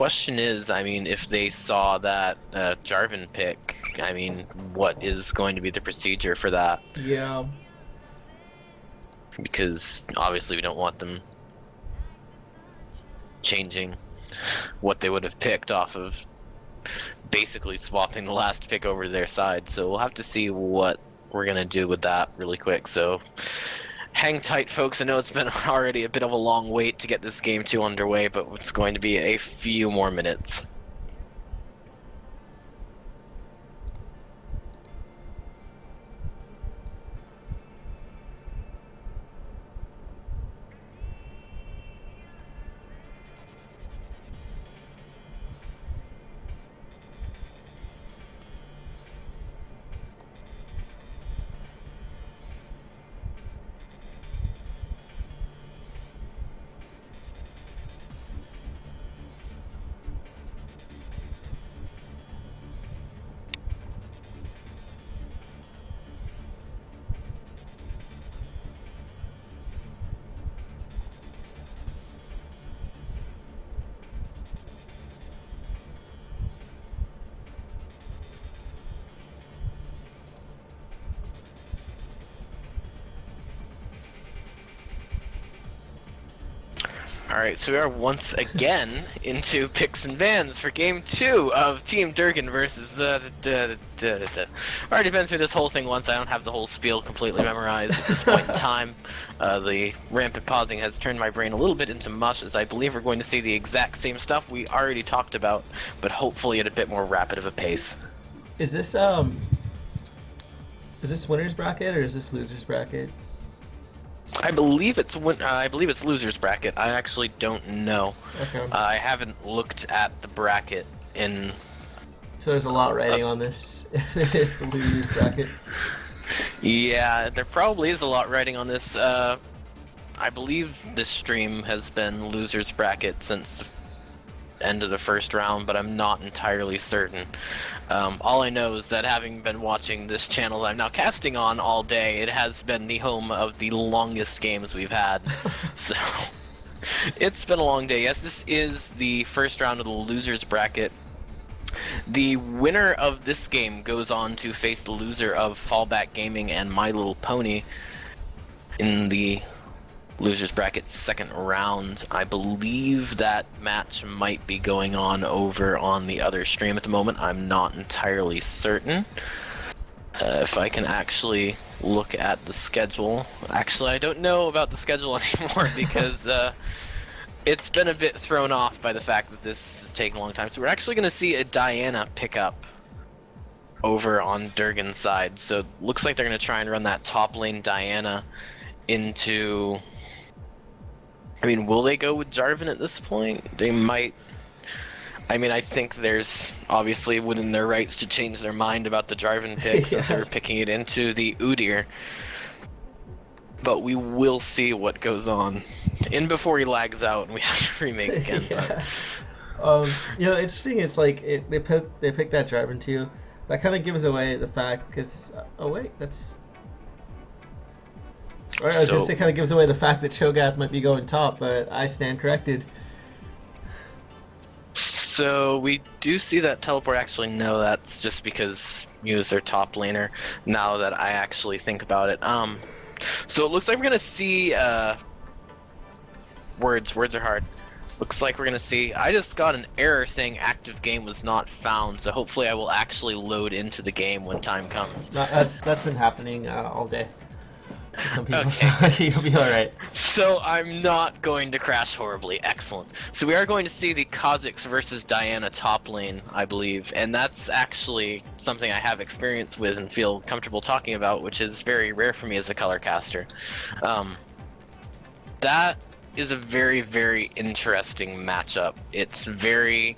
Question is, I mean, if they saw that Jarvan pick, I mean, what is going to be the procedure for that? Yeah. Because obviously we don't want them changing what they would have picked off of basically swapping the last pick over to their side. So we'll have to see what we're going to do with that really quick. So hang tight, folks. I know it's been already a bit of a long wait to get this game 2 underway, but it's going to be a few more minutes. Alright, so we are once again into picks and bans for game 2 of Team DRGN versus already been through this whole thing once. I don't have the whole spiel completely memorized at this point in time. The rampant pausing has turned my brain a little bit into mush, as I believe we're going to see the exact same stuff we already talked about, but hopefully at a bit more rapid of a pace. Is this winner's bracket or is this loser's bracket? I believe it's losers bracket. I actually don't know. Okay. I haven't looked at the bracket in. So there's a lot riding on this if it is the loser's bracket. Yeah, there probably is a lot riding on this. I believe this stream has been losers bracket since the end of the first round, but I'm not entirely certain. All I know is that having been watching this channel that I'm now casting on all day, it has been the home of the longest games we've had. So it's been a long day. Yes, this is the first round of the losers bracket. The winner of this game goes on to face the loser of Fallback Gaming and My Little Pony in the losers bracket second round. I believe that match might be going on over on the other stream at the moment. I'm not entirely certain. If I can actually look at the schedule. Actually, I don't know about the schedule anymore because it's been a bit thrown off by the fact that this has taken a long time. So we're actually going to see a Diana pick up over on DRGN's side. So it looks like they're going to try and run that top lane Diana into... I mean, will they go with Jarvan at this point? They might. I mean, I think there's obviously within their rights to change their mind about the Jarvan pick since they were picking it into the Udyr. But we will see what goes on. In before he lags out and we have to remake again. Yeah. Interesting. It's like they picked that Jarvan too. That kind of gives away the fact because that's. Or I was going to say kind of gives away the fact that Cho'Gath might be going top, but I stand corrected. So we do see that teleport. Actually, no, that's just because Mew's their top laner, now that I actually think about it. So it looks like we're going to see... Words are hard. Looks like we're going to see... I just got an error saying active game was not found, so hopefully I will actually load into the game when time comes. That's been happening all day. Some people, okay. So you'll be alright. So I'm not going to crash horribly. Excellent. So we are going to see the Kha'Zix versus Diana top lane, I believe, and that's actually something I have experience with and feel comfortable talking about, which is very rare for me as a color caster. That is a very, very interesting matchup. It's very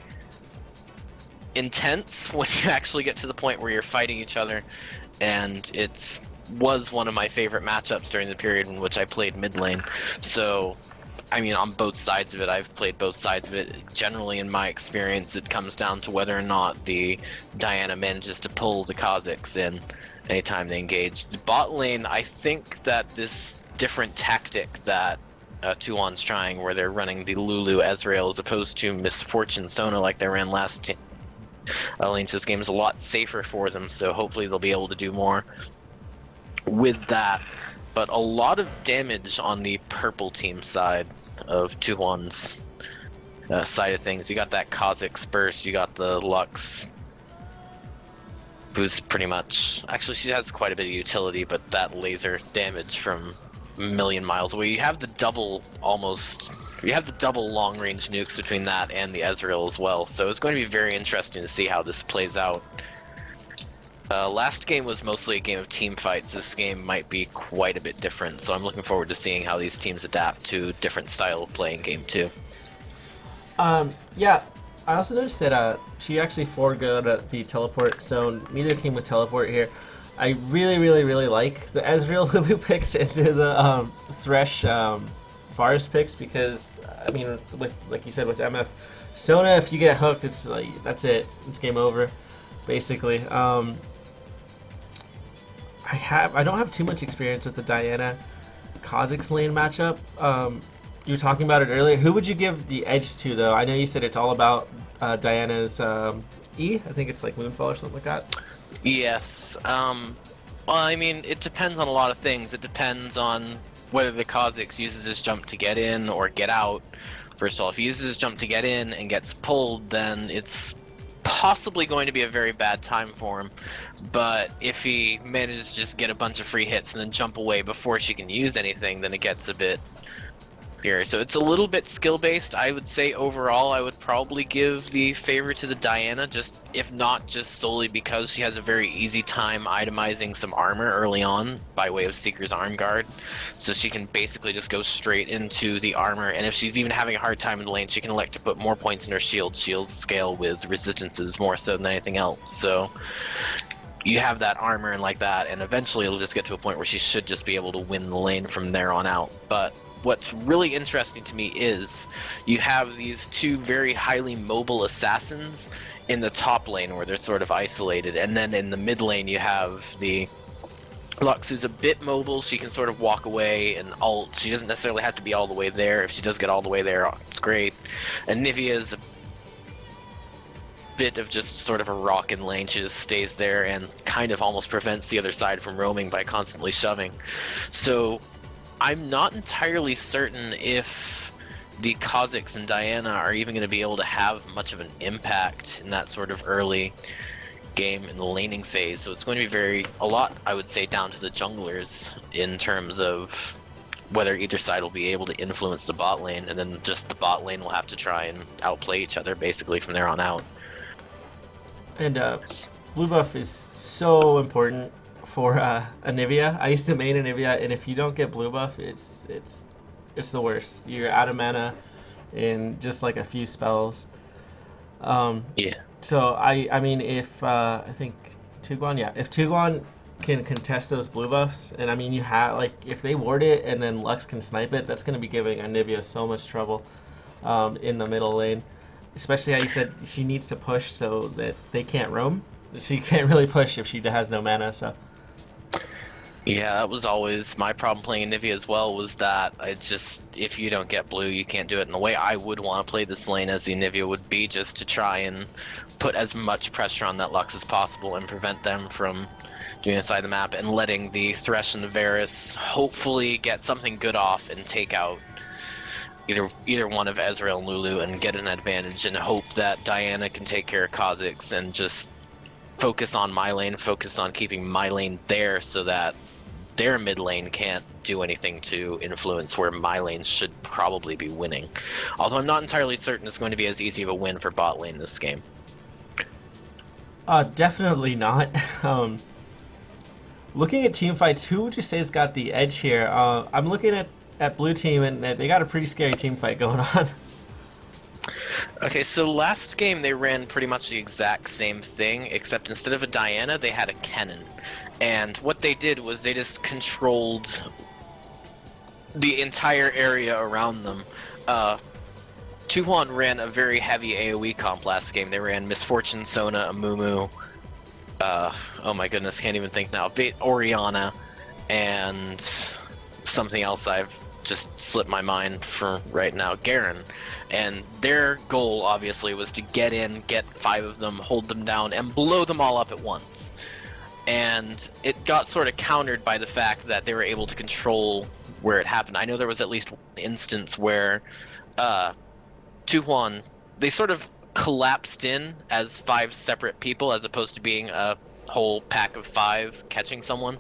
intense when you actually get to the point where you're fighting each other, and was one of my favorite matchups during the period in which I played mid lane. So, I mean, on both sides of it, I've played both sides of it. Generally, in my experience, it comes down to whether or not the Diana manages to pull the Kha'Zix in anytime they engage. The bot lane, I think that this different tactic that Tuon's trying, where they're running the Lulu Ezreal as opposed to Misfortune Sona like they ran last lane. This game is a lot safer for them, so hopefully they'll be able to do more with that. But a lot of damage on the purple team side of Tuon's side of things. You got that Kha'Zix burst, you got the Lux, who's pretty much... Actually, she has quite a bit of utility, but that laser damage from a million miles away. You have the double long-range nukes between that and the Ezreal as well, so it's going to be very interesting to see how this plays out. Last game was mostly a game of team fights. This game might be quite a bit different, so I'm looking forward to seeing how these teams adapt to different style of playing game too. Yeah, I also noticed that she actually foregoed the teleport, so neither team would teleport here. I really, really, really like the Ezreal Lulu picks into the Thresh Varus picks because, I mean, with like you said with MF Sona, if you get hooked, it's like that's it. It's game over, basically. I don't have too much experience with the Diana Kha'Zix lane matchup. You were talking about it earlier. Who would you give the edge to, though? I know you said it's all about Diana's E. I think it's like Moonfall or something like that. Yes. Well, I mean, it depends on a lot of things. It depends on whether the Kha'Zix uses his jump to get in or get out. First of all, if he uses his jump to get in and gets pulled, then it's possibly going to be a very bad time for him. But if he manages to just get a bunch of free hits and then jump away before she can use anything, then it gets a bit scary. So it's a little bit skill-based. I would say overall I would probably give the favor to the Diana, just if not just solely because she has a very easy time itemizing some armor early on by way of Seeker's Arm Guard. So she can basically just go straight into the armor, and if she's even having a hard time in the lane, she can elect to put more points in her shield. Shields scale with resistances more so than anything else. So you have that armor and like that, and eventually it'll just get to a point where she should just be able to win the lane from there on out. But what's really interesting to me is you have these two very highly mobile assassins in the top lane where they're sort of isolated, and then in the mid lane you have the Lux, who's a bit mobile. She can sort of walk away and ult. She doesn't necessarily have to be all the way there. If she does get all the way there, it's great. And Nivea's a bit of just sort of a rock in lane. She just stays there and kind of almost prevents the other side from roaming by constantly shoving. So I'm not entirely certain if the Kha'Zix and Diana are even going to be able to have much of an impact in that sort of early game in the laning phase. So it's going to be a lot, I would say, down to the junglers in terms of whether either side will be able to influence the bot lane, and then just the bot lane will have to try and outplay each other basically from there on out. And blue buff is so important for Anivia. I used to main Anivia, and if you don't get blue buff, it's the worst. You're out of mana in just like a few spells. Yeah. So I mean, if I think Tuguan, if Tuguan can contest those blue buffs, and I mean you have like if they ward it and then Lux can snipe it, that's going to be giving Anivia so much trouble in the middle lane. Especially how you said she needs to push so that they can't roam. She can't really push if she has no mana. So. Yeah, that was always my problem playing Anivia as well, was that if you don't get blue, you can't do it. And the way I would want to play this lane as the Anivia would be just to try and put as much pressure on that Lux as possible and prevent them from doing inside the map, and letting the Thresh and the Varus hopefully get something good off and take out either one of Ezreal and Lulu and get an advantage, and hope that Diana can take care of Kha'Zix and just focus on my lane, focus on keeping my lane there so that their mid lane can't do anything to influence where my lane should probably be winning. Although I'm not entirely certain it's going to be as easy of a win for bot lane this game. Definitely not. Looking at team fights, who would you say has got the edge here? I'm looking at blue team, and they got a pretty scary team fight going on. Okay, so last game they ran pretty much the exact same thing, except instead of a Diana, they had a Kennen. And what they did was they just controlled the entire area around them. Tuon ran a very heavy AoE comp last game. They ran Misfortune, Sona, Amumu, oh my goodness, can't even think now, Orianna, and something else I've just slipped my mind for right now, Garen. And their goal, obviously, was to get in, get 5 of them, hold them down, and blow them all up at once. And it got sort of countered by the fact that they were able to control where it happened. I know there was at least one instance where Tuhuan, they sort of collapsed in as 5 separate people as opposed to being a whole pack of 5 catching someone.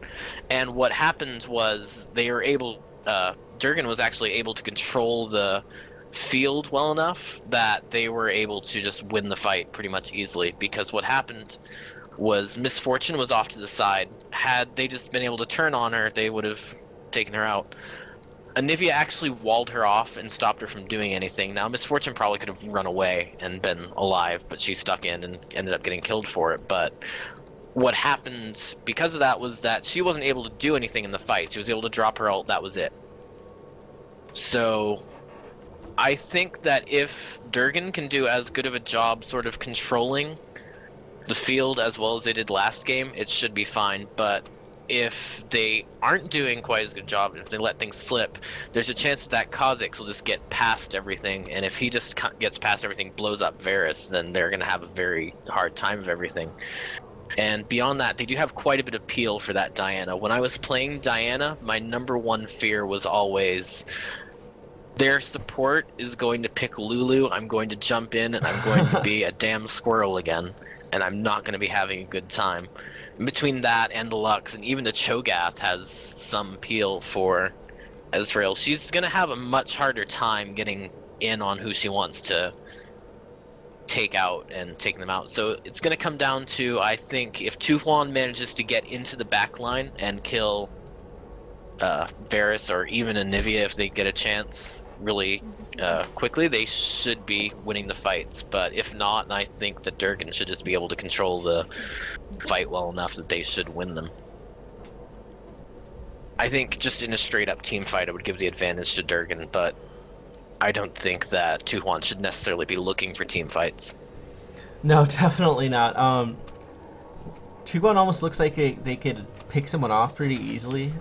And what happened was they were able... Durgan was actually able to control the field well enough that they were able to just win the fight pretty much easily, because what happened was Misfortune was off to the side. Had they just been able to turn on her, they would have taken her out. Anivia actually walled her off and stopped her from doing anything. Now, Misfortune probably could have run away and been alive, but she stuck in and ended up getting killed for it. But what happened because of that was that she wasn't able to do anything in the fight. She was able to drop her ult, that was it. So I think that if Durgan can do as good of a job sort of controlling the field as well as they did last game, it should be fine. But if they aren't doing quite as good a job, if they let things slip, there's a chance that Kha'Zix will just get past everything, and if he just gets past everything, blows up Varus, then they're going to have a very hard time of everything. And beyond that, they do have quite a bit of peel for that Diana. When I was playing Diana, my #1 fear was always their support is going to pick Lulu, I'm going to jump in, and I'm going to be a damn squirrel again, and I'm not going to be having a good time. In between that and the Lux, and even the Cho'Gath has some peel for Ezreal, she's going to have a much harder time getting in on who she wants to take out and taking them out. So it's going to come down to, I think, if Tuhuan manages to get into the back line and kill Varus or even Anivia if they get a chance really quickly, they should be winning the fights. But if not, I think that Durgan should just be able to control the fight well enough that they should win them. I think just in a straight up team fight I would give the advantage to Durgan, but I don't think that Tuhuan should necessarily be looking for team fights. No, definitely not. Tuhuan almost looks like they could pick someone off pretty easily.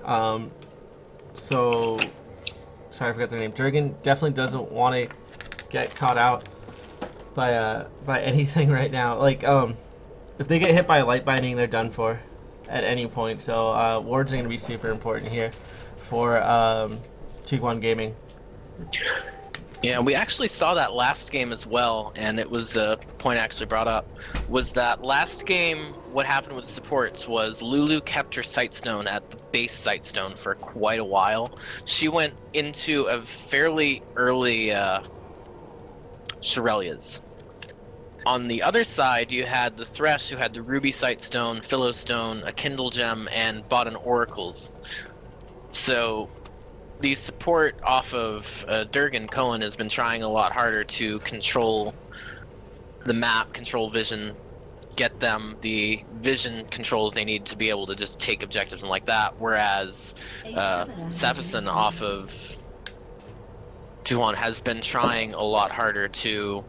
So, sorry, I forgot their name. Durgan definitely doesn't want to get caught out by anything right now. Like, if they get hit by light binding, they're done for at any point. So, wards are going to be super important here for Tuhuan Gaming. Yeah, we actually saw that last game as well, and it was a point I actually brought up, was that last game what happened with the supports was Lulu kept her Sightstone at the base Sightstone for quite a while. She went into a fairly early Shirelia's. On the other side, you had the Thresh, who had the Ruby Sightstone, Philostone, a Kindle Gem, and bought an Oracles. So the support off of Durgan Cohen has been trying a lot harder to control the map, control vision, get them the vision controls they need to be able to just take objectives and like that, whereas Safison off of Tuhuan has been trying a lot harder to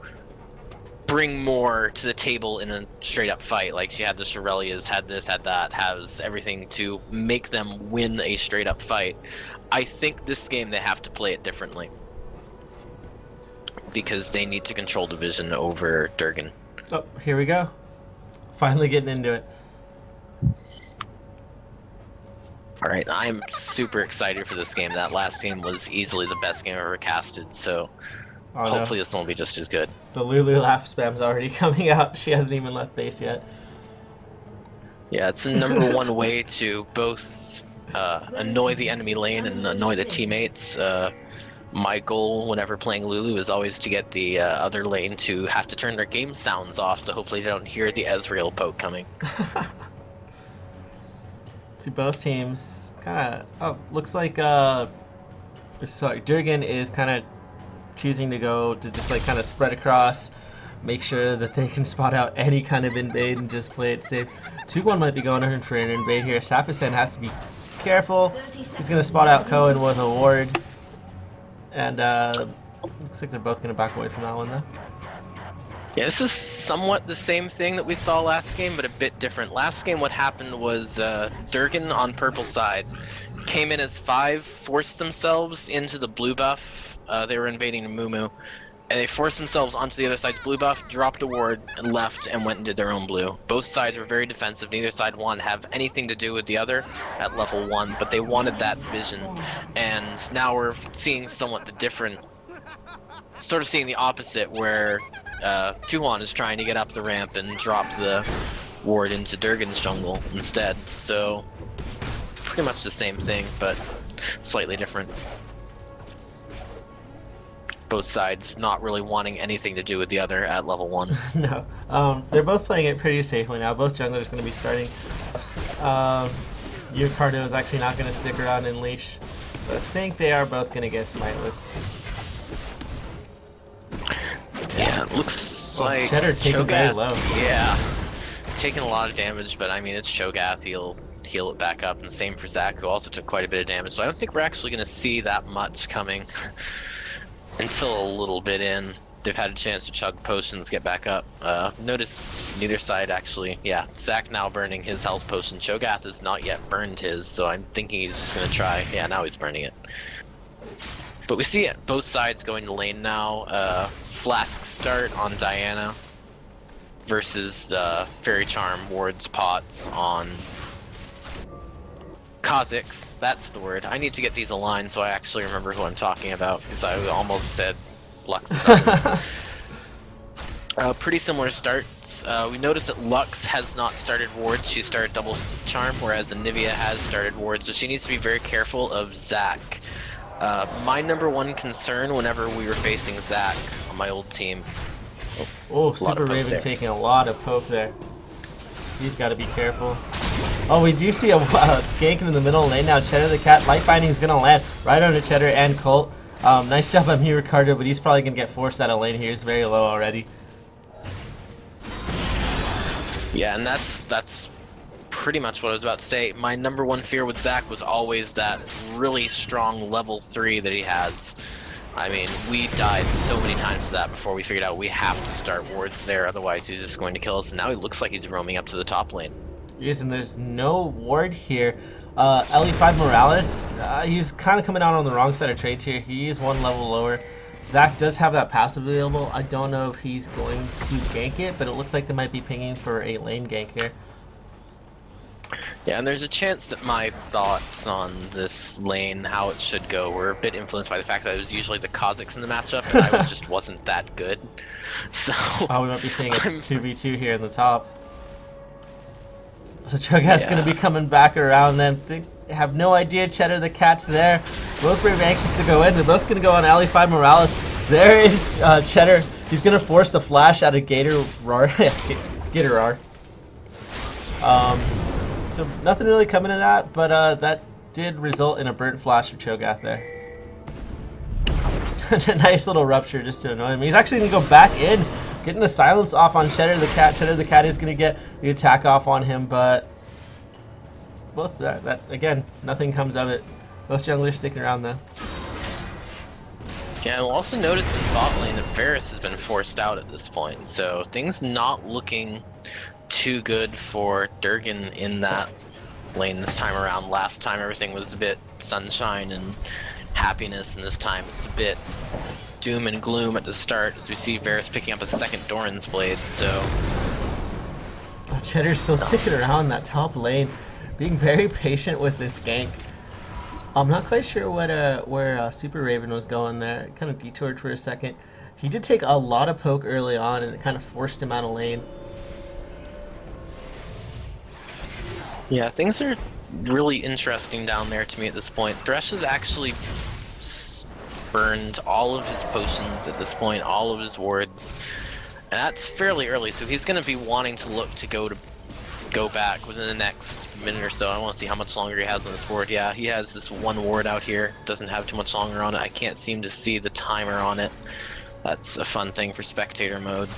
bring more to the table in a straight up fight. Like she had the Shirelias, had this, had that, has everything to make them win a straight up fight. I think this game they have to play it differently because they need to control the vision over Durgan. Oh, here we go. Finally getting into it. Alright, I'm super excited for this game. That last game was easily the best game I've ever casted, so hopefully this one will be just as good. The Lulu laugh spam's already coming out. She hasn't even left base yet. Yeah, it's the #1 way to both annoy the enemy lane and annoy the teammates. My goal whenever playing Lulu is always to get the other lane to have to turn their game sounds off, so hopefully they don't hear the Ezreal poke coming. To both teams, kind of. Oh, looks like sorry, Durgan is kind of choosing to go to just like kind of spread across, make sure that they can spot out any kind of invade and just play it safe. Tuhuan might be going in for an invade here. Safison has to be careful. He's gonna spot out Cohen with a ward. And looks like they're both going to back away from that one, though. Yeah, this is somewhat the same thing that we saw last game, but a bit different. Last game, what happened was Durgan on purple side came in as 5, forced themselves into the blue buff. They were invading Mumu, and they forced themselves onto the other side's blue buff, dropped a ward, and left and went and did their own blue. Both sides were very defensive. Neither side wanted to have anything to do with the other at level 1, but they wanted that vision. And now we're seeing somewhat the different, sort of seeing the opposite, where Tuan is trying to get up the ramp and drop the ward into Durgan's jungle instead. So pretty much the same thing, but slightly different. Both sides not really wanting anything to do with the other at level 1. No. They're both playing it pretty safely now. Both junglers going to be starting. Ricardo is actually not going to stick around in leash. But I think they are both going to get smiteless. Yeah, it looks like Cheddar taking very low. Yeah, taking a lot of damage, but I mean, it's Shogath. He'll heal it back up, and same for Zach, who also took quite a bit of damage. So I don't think we're actually going to see that much coming until a little bit in. They've had a chance to chug potions, get back up. Notice neither side actually, yeah, Zach now burning his health potion. Shogath has not yet burned his, so I'm thinking he's just going to try. Yeah, now he's burning it. But we see it, both sides going to lane now. Flask start on Diana versus Fairy Charm wards pots on Kha'Zix. That's the word. I need to get these aligned so I actually remember who I'm talking about, because I almost said Lux. Pretty similar starts. We notice that Lux has not started wards. She started double charm, whereas Anivia has started wards, so she needs to be very careful of Zach. My number one concern whenever we were facing Zach on my old team. Oh, Super Raven taking a lot of poke there. He's got to be careful. Oh, we do see a gank in the middle lane now. Cheddar the Cat, light binding is going to land right under Cheddar and Colt. Nice job on me, Ricardo, but he's probably going to get forced out of lane here. He's very low already. Yeah, and that's pretty much what I was about to say. My number one fear with Zach was always that really strong level 3 that he has. I mean, we died so many times to that before we figured out we have to start wards there, otherwise he's just going to kill us. And now he looks like he's roaming up to the top lane. Yes, and there's no ward here. LE5 Morales, he's kind of coming out on the wrong side of trades here. He is one level lower. Zach does have that passive available. I don't know if he's going to gank it, but it looks like they might be pinging for a lane gank here. Yeah, and there's a chance that my thoughts on this lane, how it should go, were a bit influenced by the fact that I was usually the Kha'Zix in the matchup, and I just wasn't that good. So we might be seeing a 2v2 here in the top. So Cho'Gath's going to be coming back around then. They have no idea Cheddar the Cat's there. Both very anxious to go in. They're both going to go on LE5 Morales. There is Cheddar. He's going to force the flash out of Gator Rar. So nothing really coming to that, but that did result in a burnt flash for Cho'Gath there. A nice little rupture just to annoy him. He's actually going to go back in, getting the silence off on Cheddar the Cat. Cheddar the Cat is going to get the attack off on him, but both that again, nothing comes of it. Both junglers sticking around though. Yeah, and we'll also notice in bot lane that Varus has been forced out at this point, so things not looking too good for Durgan in that lane this time around. Last time everything was a bit sunshine and happiness, and this time it's a bit doom and gloom at the start. We see Varus picking up a second Doran's Blade, so... Oh, Cheddar's still sticking around in that top lane, being very patient with this gank. I'm not quite sure what where Super Raven was going there. It kind of detoured for a second. He did take a lot of poke early on, and it kind of forced him out of lane. Yeah, things are really interesting down there to me at this point. Thresh has actually burned all of his potions at this point, all of his wards, and that's fairly early, so he's going to be wanting to look to go back within the next minute or so. I want to see how much longer he has on this ward. Yeah, he has this one ward out here, doesn't have too much longer on it. I can't seem to see the timer on it. That's a fun thing for spectator mode.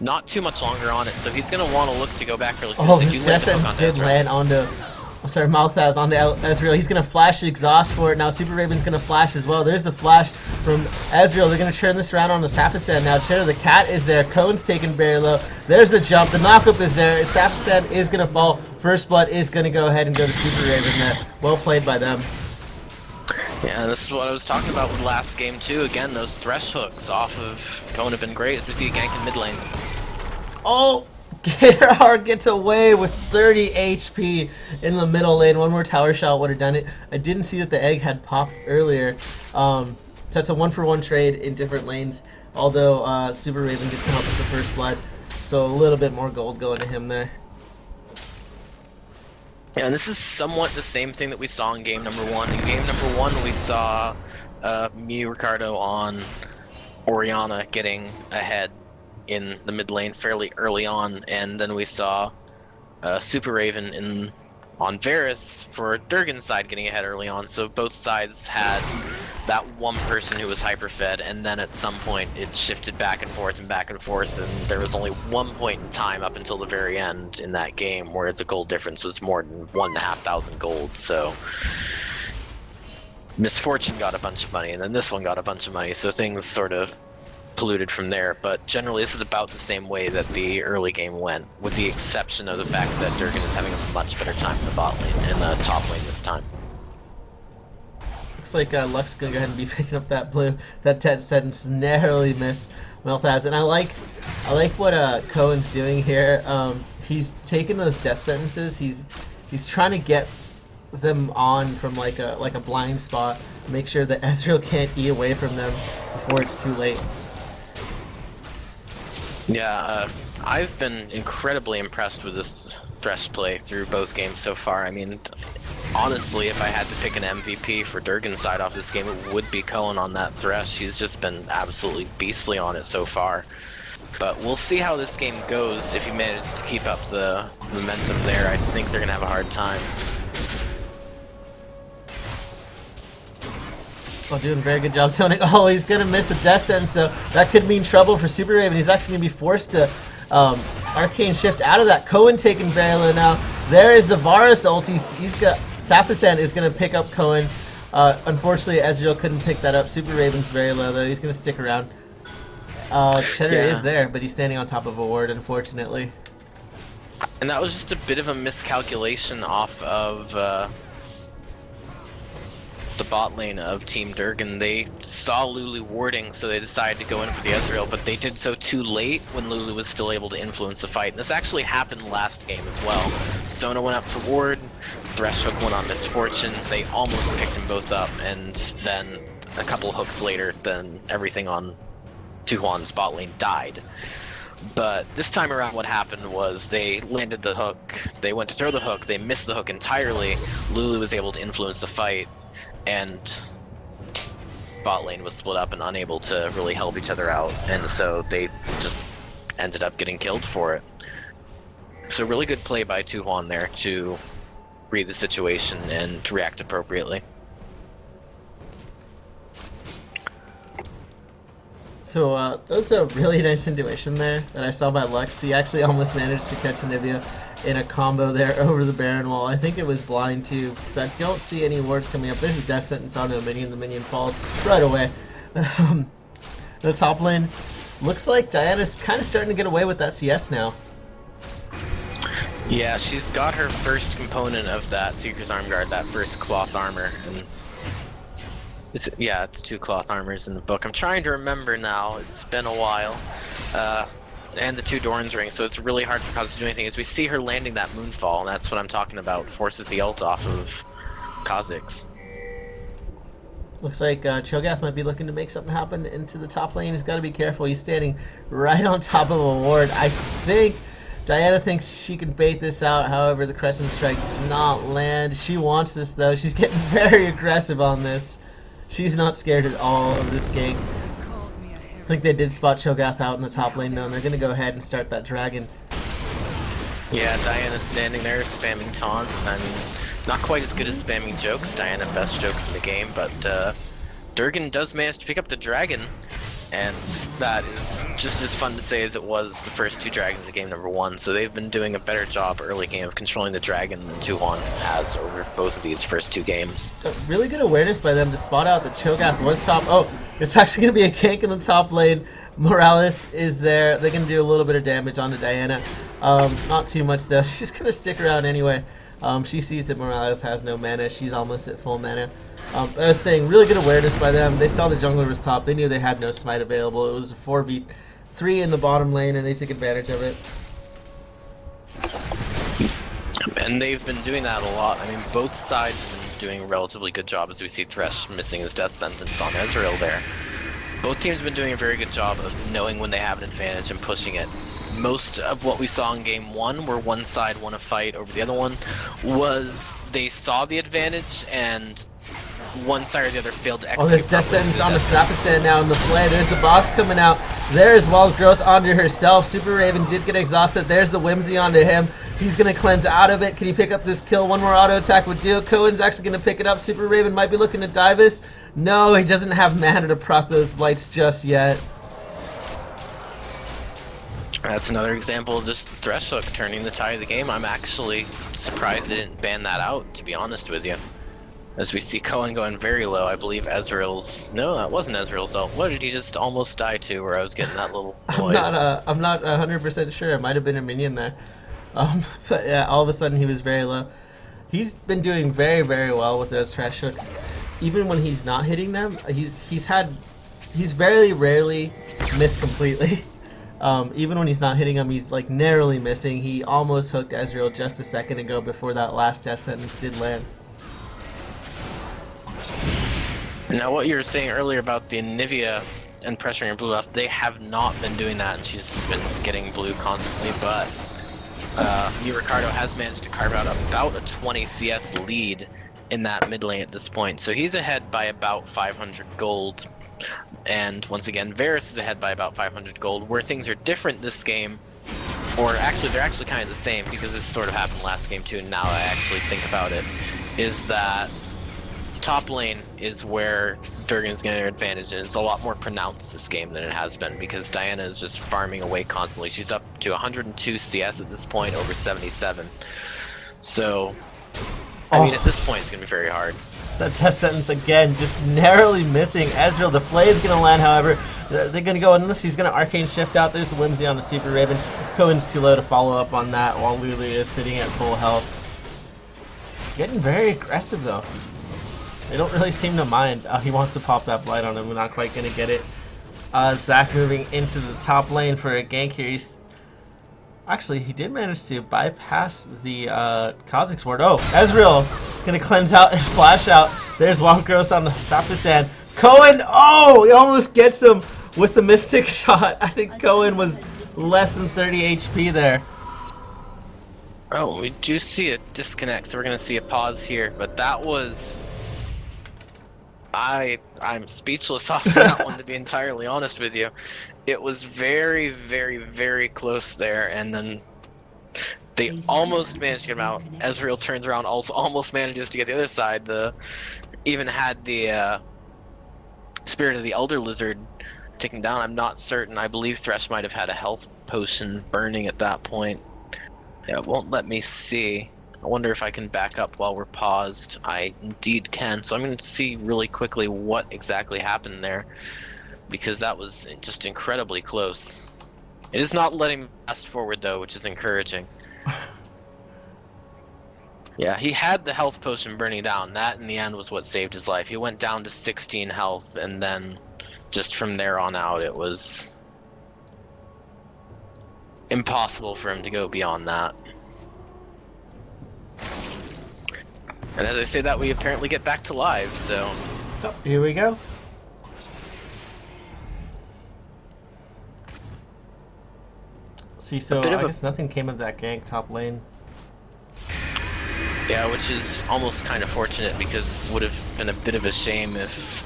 Not too much longer on it, so he's going to want to look to go back really soon. Oh, Descents did land onto... I'm sorry, Malthaz onto Ezreal. He's going to flash exhaust for it. Now Super Raven's going to flash as well. There's the flash from Ezreal. They're going to turn this around on the Sapacen. Now Cheddar the Cat is there. Cone's taken very low. There's the jump. The knockup is there. Sapacen is going to fall. First Blood is going to go ahead and go to Super Raven there. Well played by them. Yeah, this is what I was talking about with last game too. Again, those thresh hooks off of Cohen have been great as we see a gank in mid lane. Oh, Gerhard gets away with 30 HP in the middle lane. One more tower shot would have done it. I didn't see that the egg had popped earlier. So that's a 1-for-1 trade in different lanes. Although Super Raven did come up with the first blood, so a little bit more gold going to him there. Yeah, and this is somewhat the same thing that we saw in game number 1. In game number 1, we saw me, Ricardo, on Orianna getting ahead in the mid lane fairly early on, and then we saw Super Raven on Varus for Durgan's side getting ahead early on. So both sides had that one person who was hyper-fed, and then at some point it shifted back and forth, and there was only one point in time up until the very end in that game where the gold difference was more than 1,500 gold. So Misfortune got a bunch of money, and then this one got a bunch of money, so things sort of polluted from there. But generally this is about the same way that the early game went, with the exception of the fact that Durgan is having a much better time in the bot lane and the top lane this time. Looks like Luck's gonna go ahead and be picking up that blue. That death sentence narrowly missed Melthaz, and I like what Cohen's doing here. He's taking those death sentences. He's trying to get them on from like a blind spot. Make sure that Ezreal can't E away from them before it's too late. Yeah, I've been incredibly impressed with this Thresh play through both games so far. I mean, honestly, if I had to pick an MVP for Durgan's side off this game, it would be Cohen on that Thresh. He's just been absolutely beastly on it so far. But we'll see how this game goes if he manages to keep up the momentum there. I think they're going to have a hard time. Oh, doing a very good job, Tony. Oh, he's going to miss a death sentence, so that could mean trouble for Super Raven. He's actually going to be forced to Arcane Shift out of that. Cohen taking very low now. There is the Varus ult. He's got Safisan is going to pick up Cohen. Unfortunately, Ezreal couldn't pick that up. Super Raven's very low, though. He's going to stick around. Cheddar is there, but he's standing on top of a ward, unfortunately. And that was just a bit of a miscalculation off of the bot lane of Team Durgan. They saw Lulu warding, so they decided to go in for the Ezreal, but they did so too late when Lulu was still able to influence the fight. And this actually happened last game as well. Sona went up to ward, Thresh hook went on Misfortune, they almost picked them both up, and then a couple hooks later, then everything on Tuhuan's bot lane died. But this time around what happened was they landed the hook, they went to throw the hook, they missed the hook entirely, Lulu was able to influence the fight, and bot lane was split up and unable to really help each other out, and so they just ended up getting killed for it. So really good play by Tuhuan there to read the situation and to react appropriately. So that was a really nice intuition there that I saw by Lux. He actually almost managed to catch Anivia in a combo there over the Baron wall. I think it was blind too, because I don't see any wards coming up. There's a death sentence onto a minion. The minion falls right away. The top lane looks like Diana's kind of starting to get away with that CS now. Yeah, she's got her first component of that Seeker's Arm Guard, that first cloth armor, and it's 2 cloth armors in the book. I'm trying to remember now, it's been a while. And the 2 Doran's rings, so it's really hard for Kha'Zix to do anything. As we see her landing that Moonfall, and that's what I'm talking about, forces the ult off of Kha'Zix. Looks like Cho'Gath might be looking to make something happen into the top lane. He's got to be careful. He's standing right on top of a ward. I think Diana thinks she can bait this out. However, the Crescent Strike does not land. She wants this, though. She's getting very aggressive on this. She's not scared at all of this gank. I think they did spot Cho'Gath out in the top lane, though, and they're going to go ahead and start that dragon. Yeah, Diana's standing there spamming taunt. I mean, not quite as good as spamming jokes. Diana best jokes in the game, but Durgan does manage to pick up the dragon, and that is just as fun to say as it was the first 2 dragons in game number 1. So they've been doing a better job early game of controlling the dragon than Tuhuan has over both of these first 2 games. Really good awareness by them to spot out that Cho'Gath was top. Oh, it's actually going to be a gank in the top lane. Morales is there. They can do a little bit of damage onto Diana. Not too much though. She's going to stick around anyway. She sees that Morales has no mana. She's almost at full mana. I was saying, really good awareness by them. They saw the jungler was top. They knew they had no smite available. It was a 4v3 in the bottom lane, and they took advantage of it. And they've been doing that a lot. I mean, both sides have been doing a relatively good job, as we see Thresh missing his death sentence on Ezreal there. Both teams have been doing a very good job of knowing when they have an advantage and pushing it. Most of what we saw in game 1, where one side won a fight over the other one, was they saw the advantage and one side or the other failed to execute. Oh, there's death sentence on the Thrapisan now in the play. There's the box coming out. There's Wild Growth onto herself. Super Raven did get exhausted. There's the Whimsy onto him. He's going to cleanse out of it. Can he pick up this kill? One more auto attack would do it. Cohen's actually going to pick it up. Super Raven might be looking to dive this. No, he doesn't have mana to proc those blights just yet. That's another example of just Thresh Hook turning the tide of the game. I'm actually surprised they didn't ban that out, to be honest with you. As we see Cohen going very low, I believe Ezreal's... No, that wasn't Ezreal's ult. What did he just almost die to where I was getting that little noise? I'm not 100% sure. It might have been a minion there. But yeah, all of a sudden he was very low. He's been doing very, very well with those Thresh Hooks. Even when he's not hitting them, he's very rarely missed completely. Even when he's not hitting them, he's like narrowly missing. He almost hooked Ezreal just a second ago before that last death sentence did land. Now, what you were saying earlier about the Nivea and pressuring her blue buff, they have not been doing that, and she's been getting blue constantly, but Ricardo has managed to carve out about a 20 CS lead in that mid lane at this point, so he's ahead by about 500 gold. And once again, Varus is ahead by about 500 gold. Where things are different this game, or actually they're actually kind of the same, because this sort of happened last game too, and now I actually think about it, is that top lane is where DRGN's getting an advantage, and it's a lot more pronounced this game than it has been, because Diana is just farming away constantly. She's up to 102 CS at this point, over 77. So, I mean, at this point, it's going to be very hard. That death sentence again, just narrowly missing Ezreal. The Flay is going to land, however. They're going to go, unless he's going to Arcane Shift out. There's the Whimsy on the Super Raven. Cohen's too low to follow up on that, while Lulu is sitting at full health. Getting very aggressive, though. They don't really seem to mind. He wants to pop that blight on him. We're not quite going to get it. Zach moving into the top lane for a gank here. Actually, he did manage to bypass the Kha'Zix ward. Oh, Ezreal going to cleanse out and flash out. There's Wild Growth on the top of the sand. Cohen, oh, he almost gets him with the Mystic shot. I think Cohen was less than 30 HP there. Oh, we do see a disconnect, so we're going to see a pause here, but that was... I'm speechless off that one, to be entirely honest with you. It was very, very, very close there, and then they almost managed to get him out. Ezreal turns around, also almost manages to get the other side. Even had the Spirit of the Elder Lizard taken down. I'm not certain. I believe Thresh might have had a health potion burning at that point. Yeah, it won't let me see. I wonder if I can back up while we're paused. I indeed can. So I'm going to see really quickly what exactly happened there, because that was just incredibly close. It is not letting me fast forward though, which is encouraging. Yeah, he had the health potion burning down. That in the end was what saved his life. He went down to 16 health, and then just from there on out it was impossible for him to go beyond that. And as I say that, we apparently get back to live, so... Oh, here we go. See, so I guess nothing came of that gank top lane. Yeah, which is almost kind of fortunate, because it would have been a bit of a shame if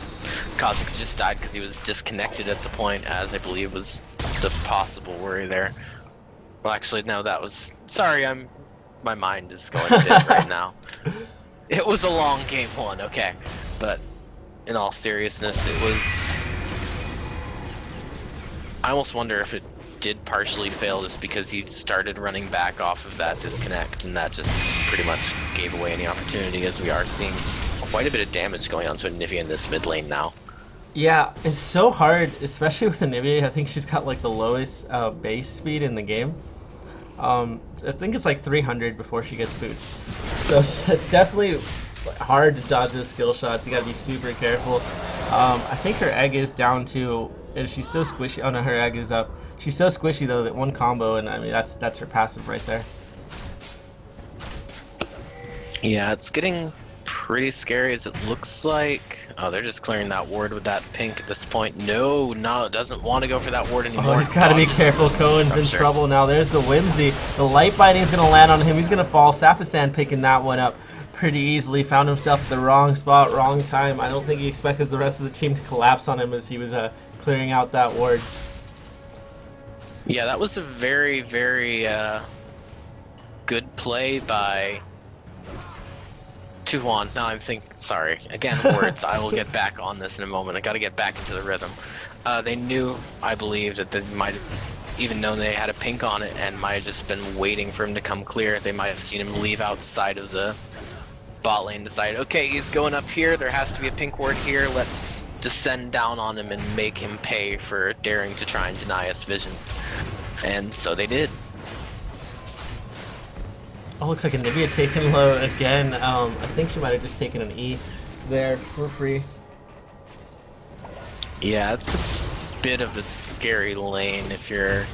Kha'Zix just died because he was disconnected at the point, as I believe was the possible worry there. Well, actually, no, that was... Sorry, my mind is going a bit right now. It was a long game one, okay. But in all seriousness, it was... I almost wonder if it did partially fail just because he started running back off of that disconnect, and that just pretty much gave away any opportunity, as we are seeing quite a bit of damage going on to Nivea in this mid lane now. Yeah, it's so hard, especially with Nivea. I think she's got like the lowest base speed in the game. I think it's like 300 before she gets boots. So it's definitely hard to dodge those skill shots. You gotta be super careful. I think her egg is down to, and she's so squishy. Oh no, her egg is up. She's so squishy though that one combo, and I mean that's her passive right there. Yeah, it's getting pretty scary as it looks like. Oh, they're just clearing that ward with that pink at this point. No, it doesn't want to go for that ward anymore. Oh, he's got to be careful. Cohen's in trouble now. There's the Whimsy. The light binding is going to land on him. He's going to fall. Safasan picking that one up pretty easily. Found himself at the wrong spot, wrong time. I don't think he expected the rest of the team to collapse on him as he was clearing out that ward. Yeah, that was a very, very good play by Tuhan. Now I'm thinking, sorry, again, words. I will get back on this in a moment. I got to get back into the rhythm. They knew, I believe, that they might have even known they had a pink on it and might have just been waiting for him to come clear. They might have seen him leave outside of the bot lane, decide, okay, he's going up here, there has to be a pink ward here, let's descend down on him and make him pay for daring to try and deny us vision. And so they did. Oh, looks like Anivia taking low again. I think she might have just taken an E there for free. Yeah, it's a bit of a scary lane if you're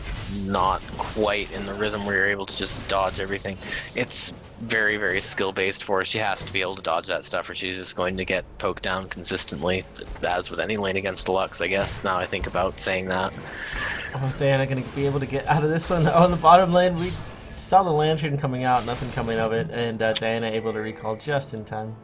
not quite in the rhythm where you're able to just dodge everything. It's very, very skill-based for her. She has to be able to dodge that stuff or she's just going to get poked down consistently, as with any lane against Lux, I guess, now I think about saying that. Oh, is Diana going to be able to get out of this one? Oh, in the bottom lane, we saw the lantern coming out, nothing coming of it, and Diana able to recall just in time.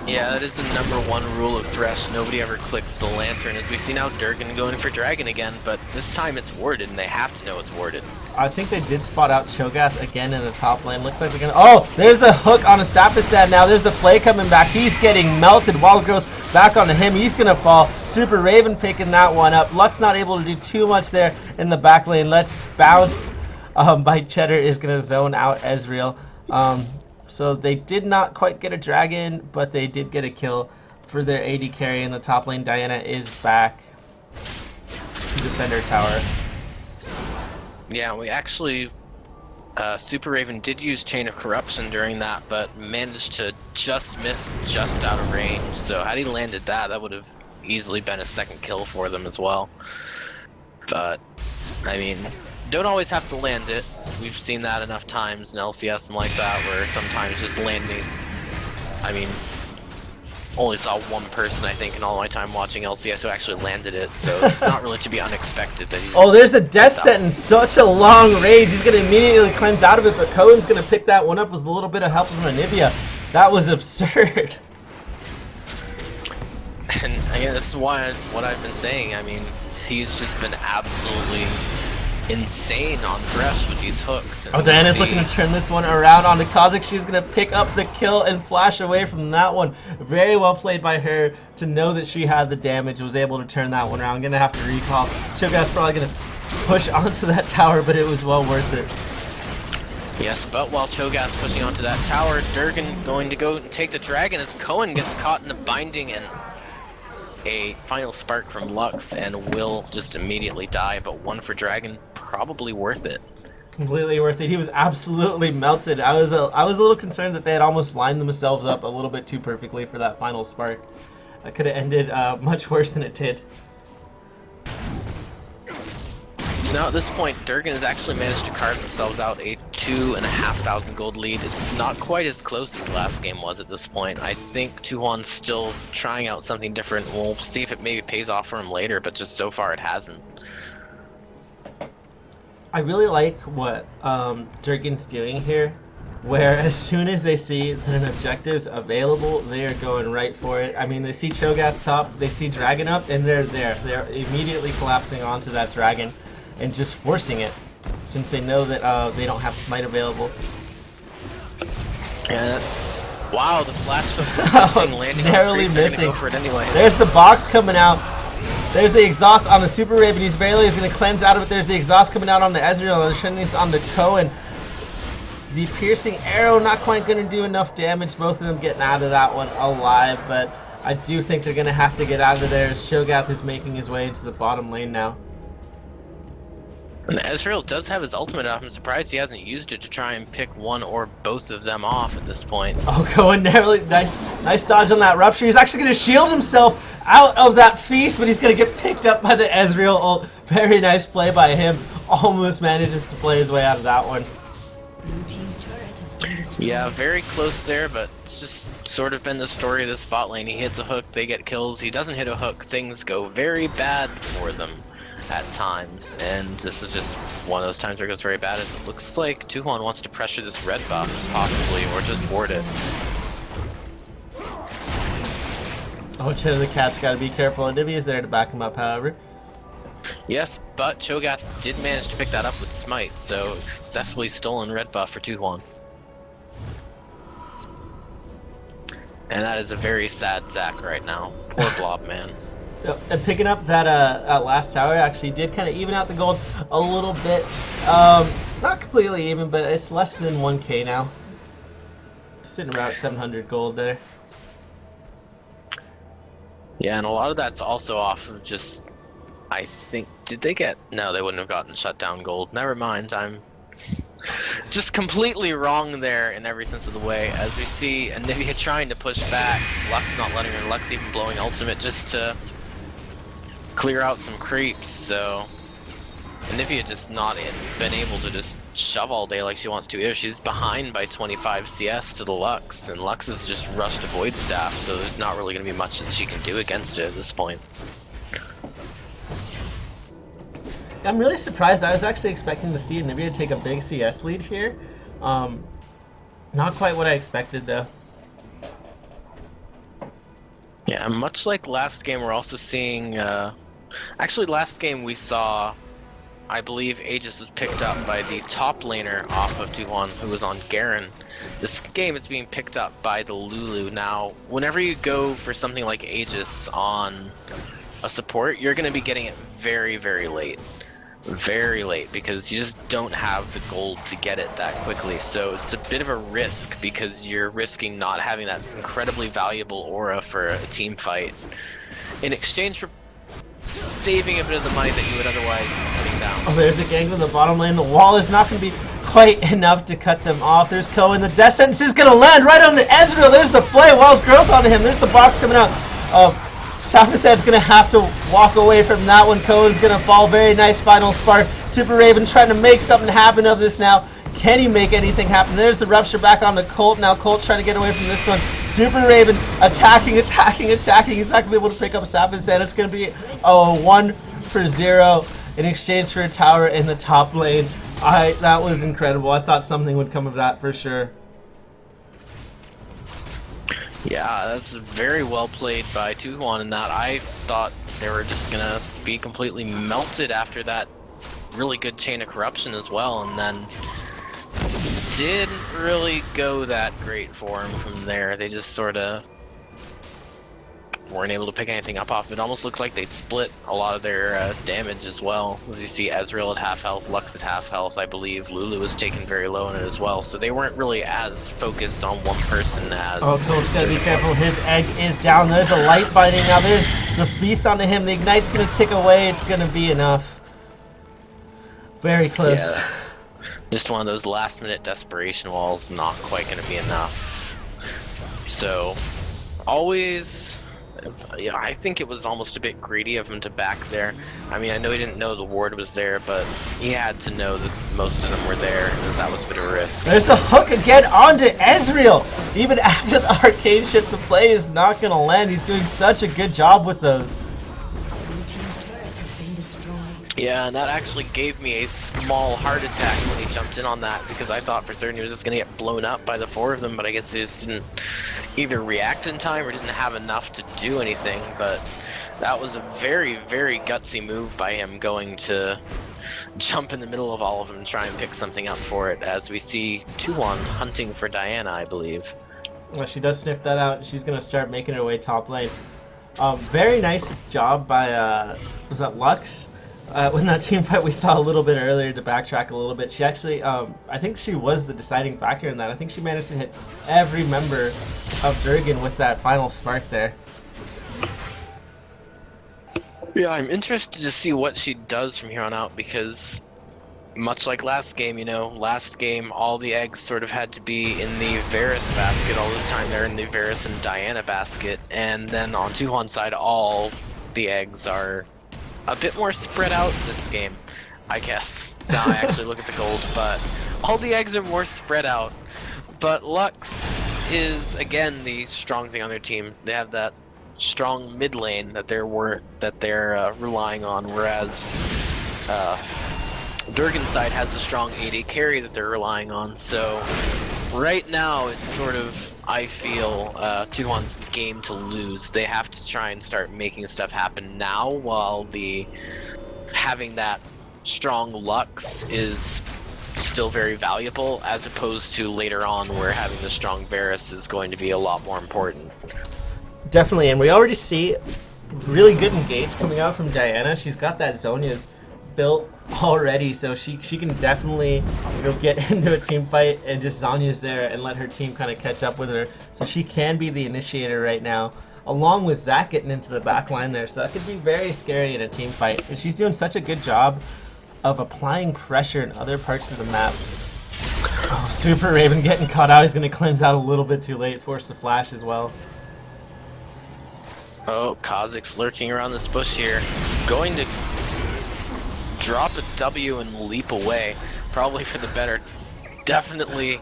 Yeah, that is the #1 rule of Thresh. Nobody ever clicks the lantern. As we see now, DRGN going for Dragon again, but this time it's warded, and they have to know it's warded. I think they did spot out Cho'Gath again in the top lane. Looks like they're gonna. Oh, there's a hook on a Safasan now. There's the play coming back. He's getting melted. Wild Growth back onto him. He's gonna fall. Super Raven picking that one up. Lux not able to do too much there in the back lane. Let's bounce. By Cheddar is gonna zone out Ezreal. So they did not quite get a dragon, but they did get a kill for their AD carry in the top lane. Diana is back to defend her tower. Yeah, we actually, Super Raven did use Chain of Corruption during that, but managed to just miss just out of range. So had he landed that, that would have easily been a second kill for them as well. But, I mean, don't always have to land it. We've seen that enough times in LCS and like that, where sometimes just landing, I mean, only saw one person, I think, in all my time watching LCS who actually landed it, so it's not really to be unexpected that he... Oh, there's a death sentence, such a long range. He's going to immediately cleanse out of it, but Cohen's going to pick that one up with a little bit of help from Anivia. That was absurd. And again, this is why what I've been saying. I mean, he's just been absolutely insane on Thresh with these hooks. Oh, Diana's looking to turn this one around onto Kha'Zix. She's going to pick up the kill and flash away from that one. Very well played by her to know that she had the damage, was able to turn that one around. Going to have to recall. Cho'Gath's probably going to push onto that tower, but it was well worth it. Yes, but while Cho'Gath's pushing onto that tower, DRGN going to go and take the dragon as Cohen gets caught in the binding, and a final spark from Lux and will just immediately die, but one for Dragon, probably worth it. Completely worth it. He was absolutely melted. I was a little concerned that they had almost lined themselves up a little bit too perfectly for that final spark. That could have ended much worse than it did. So now at this point, DRGN has actually managed to carve themselves out a 2,500 gold lead. It's not quite as close as last game was at this point. I think Tuhan's still trying out something different. We'll see if it maybe pays off for him later, but just so far it hasn't. I really like what DRGN's doing here, where as soon as they see that an objective's available, they are going right for it. I mean, they see Cho'Gath top, they see Dragon up, and they're there. They're immediately collapsing onto that Dragon and just forcing it, since they know that they don't have Smite available. Yeah, that's... Wow, the flash hook landing narrowly missing. Go for it anyway. There's the box coming out. There's the exhaust on the Super Raven. He's barely going to cleanse out of it. There's the exhaust coming out on the Ezreal. They're sending this on the Cohen. The piercing arrow not quite going to do enough damage. Both of them getting out of that one alive, but I do think they're going to have to get out of there as Cho'Gath is making his way into the bottom lane now. And Ezreal does have his ultimate off. I'm surprised he hasn't used it to try and pick one or both of them off at this point. Oh, going narrowly. Nice dodge on that rupture. He's actually going to shield himself out of that feast, but he's going to get picked up by the Ezreal ult. Very nice play by him. Almost manages to play his way out of that one. Yeah, very close there, but it's just sort of been the story of this bot lane. He hits a hook, they get kills. He doesn't hit a hook, things go very bad for them at times. And this is just one of those times where it goes very bad. As it looks like Tuhon wants to pressure this red buff, possibly, or just ward it. Oh, Chin the Cat's got to be careful. And Nibby is there to back him up, however. Yes, but Cho'Gath did manage to pick that up with Smite, so successfully stolen red buff for Tuhon. And that is a very sad Zac right now. Poor Blob, man. Yep. And picking up that last tower actually did kind of even out the gold a little bit. Not completely even, but it's less than 1k now. Sitting around 700 gold there. Yeah, and a lot of that's also off of just, I think, did they get, no, they wouldn't have gotten shut down gold. Never mind, I'm just completely wrong there in every sense of the way. As we see Anivia trying to push back, Lux not letting her, Lux even blowing ultimate just to clear out some creeps, so Anivia just not been able to just shove all day like she wants to. Either she's behind by 25 CS to the Lux, and Lux has just rushed to Void Staff, so there's not really going to be much that she can do against it at this point. I'm really surprised. I was actually expecting to see Anivia take a big CS lead here. Not quite what I expected, though. Yeah, much like last game, we're also seeing... actually, last game we saw, I believe Aegis was picked up by the top laner off of Tuhon, who was on Garen. This game is being picked up by the Lulu. Now, whenever you go for something like Aegis on a support, you're going to be getting it very, very late. Very late, because you just don't have the gold to get it that quickly. So it's a bit of a risk, because you're risking not having that incredibly valuable aura for a team fight in exchange for saving a bit of the money that you would otherwise be putting down. Oh, there's a gank in the bottom lane. The wall is not going to be quite enough to cut them off. There's Cohen. The death sentence is going to land right on the Ezreal. There's the play. Wild growth onto him. There's the box coming out. Safasad's going to have to walk away from that one. Cohen's going to fall. Very nice final spark. Super Raven trying to make something happen of this now. Can he make anything happen? There's the rupture back on the Colt. Now Colt's trying to get away from this one. Super Raven attacking. He's not going to be able to pick up Safasad. It's going to be a 1-for-0 in exchange for a tower in the top lane. That was incredible. I thought something would come of that for sure. Yeah, that's very well played by Tuhon in that. I thought they were just gonna be completely melted after that really good chain of corruption as well, and then didn't really go that great for them from there. They just sort of weren't able to pick anything up off. It almost looks like they split a lot of their damage as well. As you see, Ezreal at half health, Lux at half health, I believe. Lulu was taken very low in it as well, so they weren't really as focused on one person as... Oh, Colt's got to be careful. His egg is down. There's a light binding. Now there's the feast onto him. The ignite's going to tick away. It's going to be enough. Very close. Yeah, just one of those last-minute desperation walls, not quite going to be enough. So, always... Yeah, I think it was almost a bit greedy of him to back there. I mean, I know he didn't know the ward was there, but he had to know that most of them were there, and that was a bit of a risk. There's the hook again onto Ezreal! Even after the arcane shift, the play is not going to land. He's doing such a good job with those. Yeah, and that actually gave me a small heart attack when he jumped in on that, because I thought for certain he was just going to get blown up by the four of them, but I guess he just didn't either react in time or didn't have enough to do anything. But that was a very, very gutsy move by him, going to jump in the middle of all of them and try and pick something up for it, as we see Tuhon hunting for Diana, I believe. Well, she does sniff that out. She's going to start making her way top lane. Very nice job by, was that Lux? When that team fight we saw a little bit earlier, to backtrack a little bit, she actually, I think she was the deciding factor in that. I think she managed to hit every member of DRGN with that final spark there. Yeah, I'm interested to see what she does from here on out, because Much like last game, you know, last game all the eggs sort of had to be in the Varus basket. All this time they're in the Varus and Diana basket. And then on Tuhon's side, all the eggs are a bit more spread out this game, I guess. Now I actually look at the gold, but all the eggs are more spread out. But Lux is, again, the strong thing on their team. They have that strong mid lane that they're relying on, whereas Durgan's side has a strong AD carry that they're relying on. So right now it's sort of, I feel, Tuhon's game to lose. They have to try and start making stuff happen now, while having that strong Lux is still very valuable, as opposed to later on where having the strong Varus is going to be a lot more important. Definitely, and we already see really good engagements coming out from Diana. She's got that Zhonya's built already, so she can definitely, you know, get into a team fight and just Zhonya's there and let her team kind of catch up with her. So she can be the initiator right now, along with Zach getting into the back line there. So that could be very scary in a team fight. And she's doing such a good job of applying pressure in other parts of the map. Oh, Super Raven getting caught out. He's going to cleanse out a little bit too late, force the flash as well. Oh, Kha'Zix's lurking around this bush here. Going to drop a W and leap away. Probably for the better. Definitely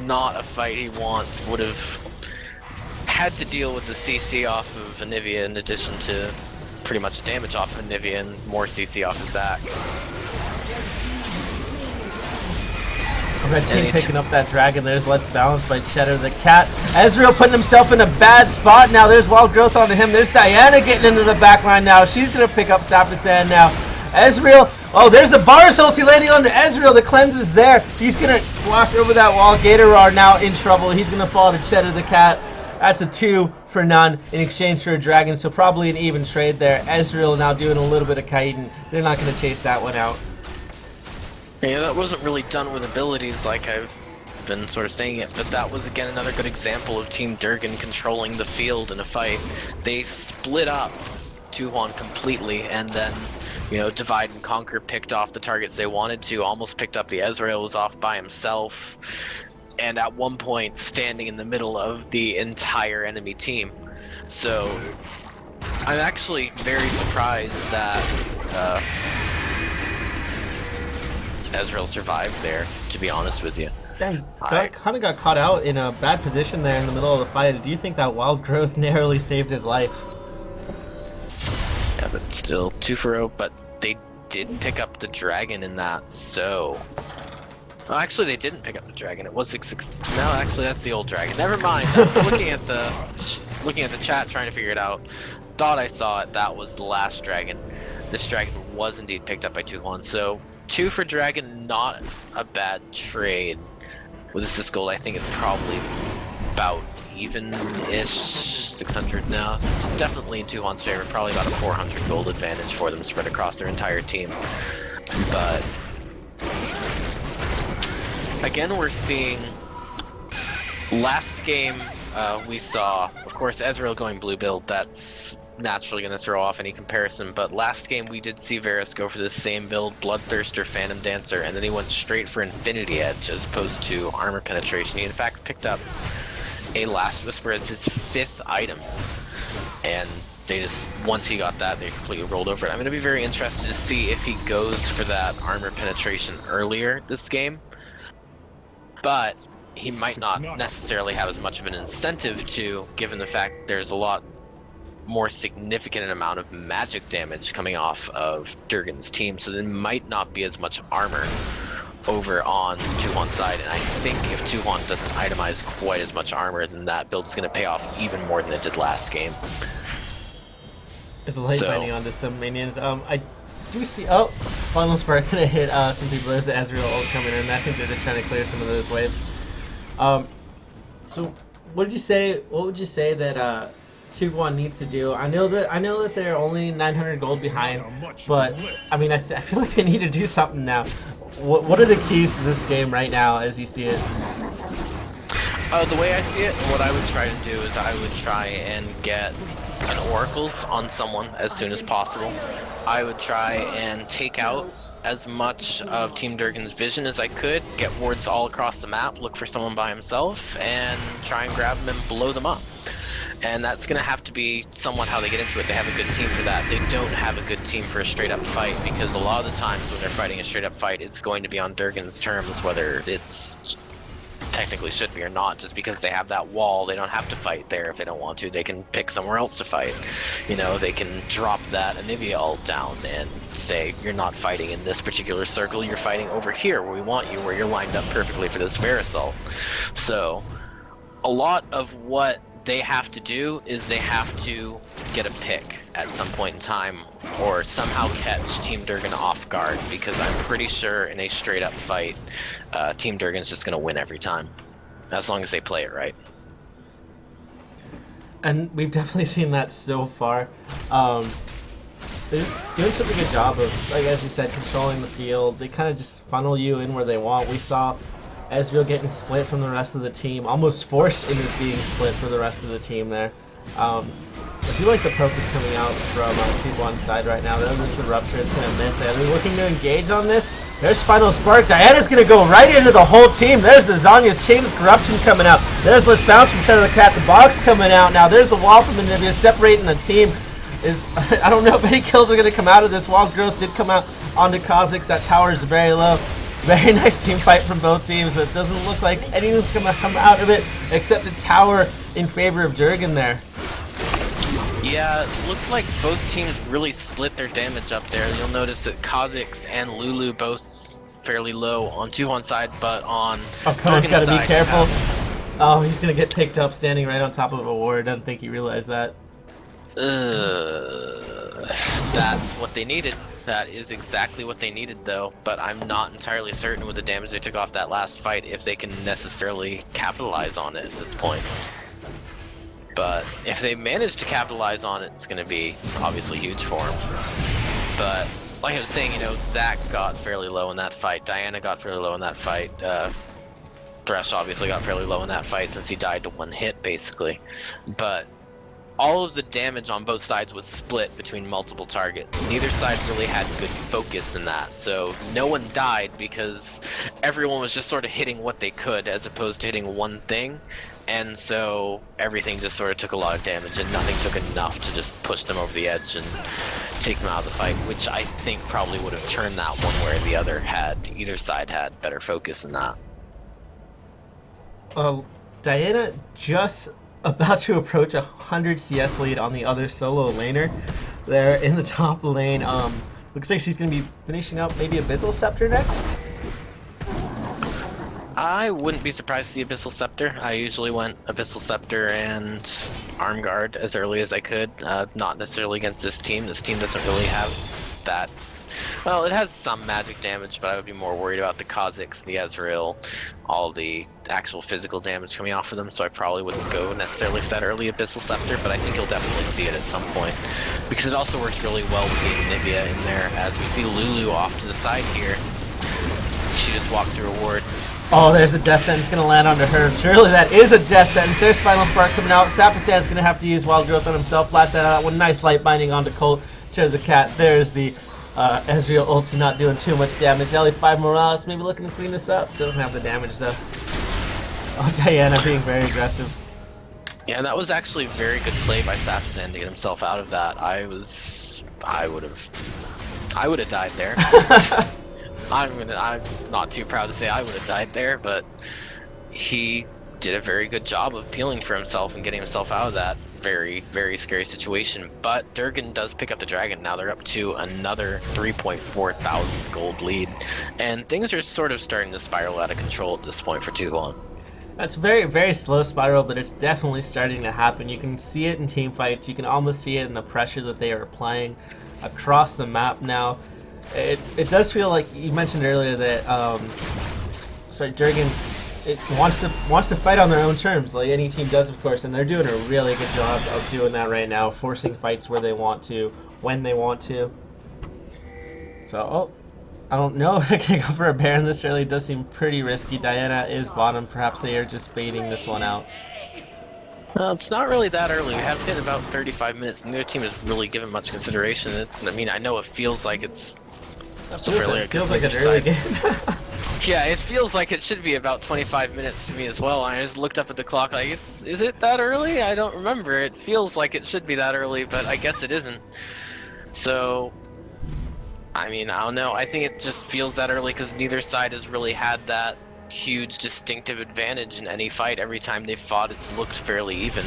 not a fight he wants. Would have had to deal with the CC off of Anivia in addition to pretty much damage off of Anivia and more CC off of Zach. Red team picking up that dragon. There's Let's Balance by Cheddar the Cat. Ezreal putting himself in a bad spot now. There's wild growth onto him. There's Diana getting into the back line now. She's going to pick up Sap the Sand now. Ezreal, oh, there's a Varus ulti landing onto Ezreal. The cleanse is there. He's going to wash over that wall. Gatorar now in trouble. He's going to fall to Cheddar the Cat. That's a 2 for none in exchange for a dragon, so probably an even trade there. Ezreal now doing a little bit of kiting. They're not going to chase that one out. Yeah, that wasn't really done with abilities like I've been sort of saying it, but that was again another good example of Team Durgan controlling the field in a fight. They split up Tuhon completely and then, you know, divide and conquer, picked off the targets they wanted to, almost picked up the Ezreal, was off by himself, and at one point standing in the middle of the entire enemy team. So I'm actually very surprised that Ezreal survived there, to be honest with you. Yeah, he kind of got caught out in a bad position there in the middle of the fight. Do you think that wild growth narrowly saved his life? Yeah, but still 2 for 0, but they did pick up the dragon in that, so... Well, actually, they didn't pick up the dragon. It was 6-6. No, actually, that's the old dragon. Never mind. I'm looking at the chat, trying to figure it out. Thought I saw it. That was the last dragon. This dragon was indeed picked up by Tuhon, so 2 for dragon, not a bad trade. With assist gold, I think it's probably about even-ish, 600 now. It's definitely in Tuhon's favor, probably about a 400 gold advantage for them spread across their entire team. But again, we're seeing last game we saw, of course, Ezreal going blue build. That's naturally going to throw off any comparison, but last game we did see Varus go for the same build, Bloodthirster, Phantom Dancer, and then he went straight for Infinity Edge as opposed to armor penetration. He in fact picked up a Last Whisper as his 5th item, and they just, once he got that, they completely rolled over it. I'm going to be very interested to see if he goes for that armor penetration earlier this game, but he might not necessarily have as much of an incentive to, given the fact there's a lot more significant amount of magic damage coming off of Durgan's team, so there might not be as much armor over on Tuhon's side, and I think if Tuhon doesn't itemize quite as much armor, then that build's going to pay off even more than it did last game. There's a light binding onto some minions. I do see, oh, Final Spark going to hit some people. There's the Ezreal ult coming in. I think they're just trying to clear some of those waves. So what would you say that Tuhon needs to do? I know that they're only 900 gold behind, but I mean, I feel like they need to do something now. What are the keys to this game right now as you see it? The way I see it, what I would try to do is I would try and get an Oracles on someone as soon as possible. I would try and take out as much of Team Durgan's vision as I could, get wards all across the map, look for someone by himself, and try and grab them and blow them up. And that's going to have to be somewhat how they get into it. They have a good team for that. They don't have a good team for a straight-up fight, because a lot of the times when they're fighting a straight-up fight, it's going to be on Durgan's terms, whether it's technically should be or not. Just because they have that wall, they don't have to fight there if they don't want to. They can pick somewhere else to fight. You know, they can drop that Anivia ult down and say, you're not fighting in this particular circle, you're fighting over here where we want you, where you're lined up perfectly for this Bear Assault. So, a lot of what they have to do is they have to get a pick at some point in time, or somehow catch Team Durgan off guard, because I'm pretty sure in a straight up fight, Team Durgan's just going to win every time, as long as they play it right. And we've definitely seen that so far. They're just doing such a good job of, like as you said, controlling the field. They kind of just funnel you in where they want. We saw Ezreal getting split from the rest of the team, almost forced into being split for the rest of the team there. I do like the poke that's coming out from T1's side right now. There's the rupture, it's going to miss it. They're looking to engage on this. There's Final Spark. Diana's going to go right into the whole team. There's the Zonya's Chain's Corruption coming out. There's Let's Bounce from Shadow of the Cat, the box coming out now. There's the wall from Anivia separating the team. I don't know if any kills are going to come out of this. Wall growth did come out onto Kha'Zix. That tower is very low. Very nice team fight from both teams, but it doesn't look like anything's going to come out of it except a tower in favor of Durgan there. Yeah, it looked like both teams really split their damage up there. You'll notice that Kha'Zix and Lulu both fairly low on T1 side, but on Conan's got to be careful. Oh, he's going to get picked up standing right on top of a ward. I don't think he realized that. That's what they needed. That is exactly what they needed, though, but I'm not entirely certain with the damage they took off that last fight if they can necessarily capitalize on it at this point. But if they manage to capitalize on it, it's going to be obviously huge for them. But like I was saying, you know, Zach got fairly low in that fight, Diana got fairly low in that fight, Thresh obviously got fairly low in that fight since he died to one hit, basically. But all of the damage on both sides was split between multiple targets. Neither side really had good focus in that, so no one died because everyone was just sort of hitting what they could as opposed to hitting one thing, and so everything just sort of took a lot of damage and nothing took enough to just push them over the edge and take them out of the fight, which I think probably would have turned that one way or the other had either side had better focus in that. Diana just about to approach 100 CS lead on the other solo laner there in the top lane. Looks like she's going to be finishing up maybe Abyssal Scepter next. I wouldn't be surprised to see Abyssal Scepter. I usually went Abyssal Scepter and Arm Guard as early as I could. Not necessarily against this team. This team doesn't really have that. Well, it has some magic damage, but I would be more worried about the Kha'Zix, the Ezreal, all the actual physical damage coming off of them, so I probably wouldn't go necessarily for that early Abyssal Scepter, but I think you'll definitely see it at some point. Because it also works really well with the Anivia in there. As we see Lulu off to the side here, she just walks through a ward. Oh, there's a death sentence going to land onto her. Surely that is a death sentence. There's Final Spark coming out. Sapasan's going to have to use Wild Growth on himself. Flash that out with nice light binding onto Colt. Shadow the Cat. There's the Ezreal ulti not doing too much damage. Ellie 5 Morales maybe looking to clean this up. Doesn't have the damage though. Oh, Diana being very aggressive. Yeah, that was actually a very good play by Sapasan to get himself out of that. I would have died there. I'm not too proud to say I would have died there, but he did a very good job of peeling for himself and getting himself out of that very, very scary situation. But Durgan does pick up the dragon. Now they're up to another 3.4 thousand gold lead, and things are sort of starting to spiral out of control at this point for T1. That's very, very slow spiral, but it's definitely starting to happen. You can see it in team fights. You can almost see it in the pressure that they are applying across the map now. It does feel like you mentioned earlier that Durgan wants to fight on their own terms, like any team does, of course, and they're doing a really good job of doing that right now, forcing fights where they want to, when they want to. So, I don't know if they're going to go for a Baron this early. It does seem pretty risky. Diana is bottom. Perhaps they are just baiting this one out. Well, it's not really that early. We have hit about 35 minutes, and neither team has really given much consideration. I mean, I know it feels like it's Still fairly Feels like an early game. Yeah, it feels like it should be about 25 minutes to me as well. I just looked up at the clock like, is it that early? I don't remember. It feels like it should be that early, but I guess it isn't. So, I mean, I don't know. I think it just feels that early because neither side has really had that huge distinctive advantage in any fight. Every time they've fought, it's looked fairly even,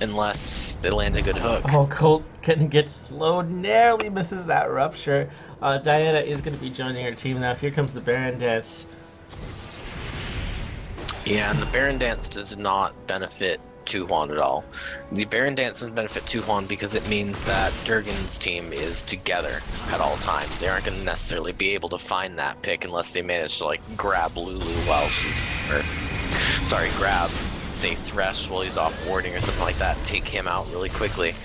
unless they land a good hook. Oh, Colt can get slowed, narrowly misses that rupture. Diana is going to be joining her team now. Here comes the Baron Dance. Yeah, and the Baron Dance does not benefit Tuhuan at all. The Baron Dance doesn't benefit Tuhuan because it means that Durgan's team is together at all times. They aren't going to necessarily be able to find that pick unless they manage to, like, grab Lulu while she's... grab, say, Thresh while he's off warding or something like that, take him out really quickly.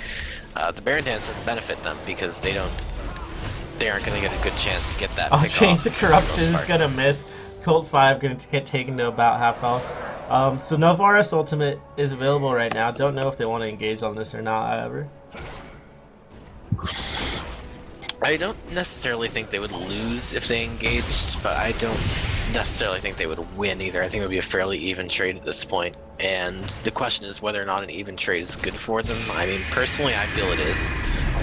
The Baron Dance doesn't benefit them because they aren't going to get a good chance to get that pick Chains of off. Corruption is going to miss. Colt 5 going to get taken to about half health. So Novaris Ultimate is available right now. Don't know if they want to engage on this or not, however. I don't necessarily think they would lose if they engaged, but I don't necessarily think they would win either. I think it would be a fairly even trade at this point. And the question is whether or not an even trade is good for them. I mean, personally, I feel it is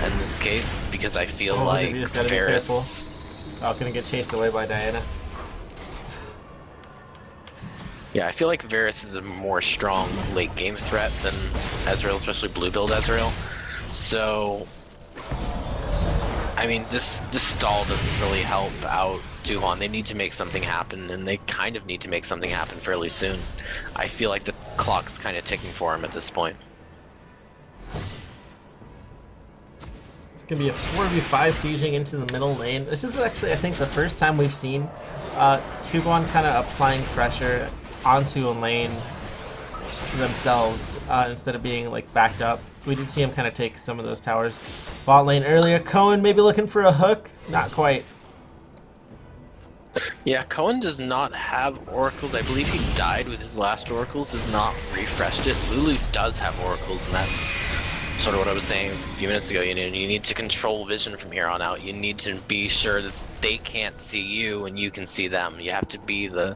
in this case because I feel like Varus... Oh, gonna get chased away by Diana. Yeah, I feel like Varus is a more strong late game threat than Ezreal, especially blue build Ezreal. So, I mean, this stall doesn't really help out Tuhuan. They need to make something happen, and they kind of need to make something happen fairly soon. I feel like the clock's kind of ticking for him at this point. It's going to be a 4v5 sieging into the middle lane. This is actually, I think, the first time we've seen Tuhuan kind of applying pressure onto a lane themselves instead of being like backed up. We did see him kind of take some of those towers. Bot lane earlier. Cohen maybe looking for a hook. Not quite. Yeah, Cohen does not have oracles. I believe he died with his last oracles, has not refreshed it. Lulu does have oracles, and that's sort of what I was saying a few minutes ago. You need to control vision from here on out. You need to be sure that they can't see you and you can see them. You have to be the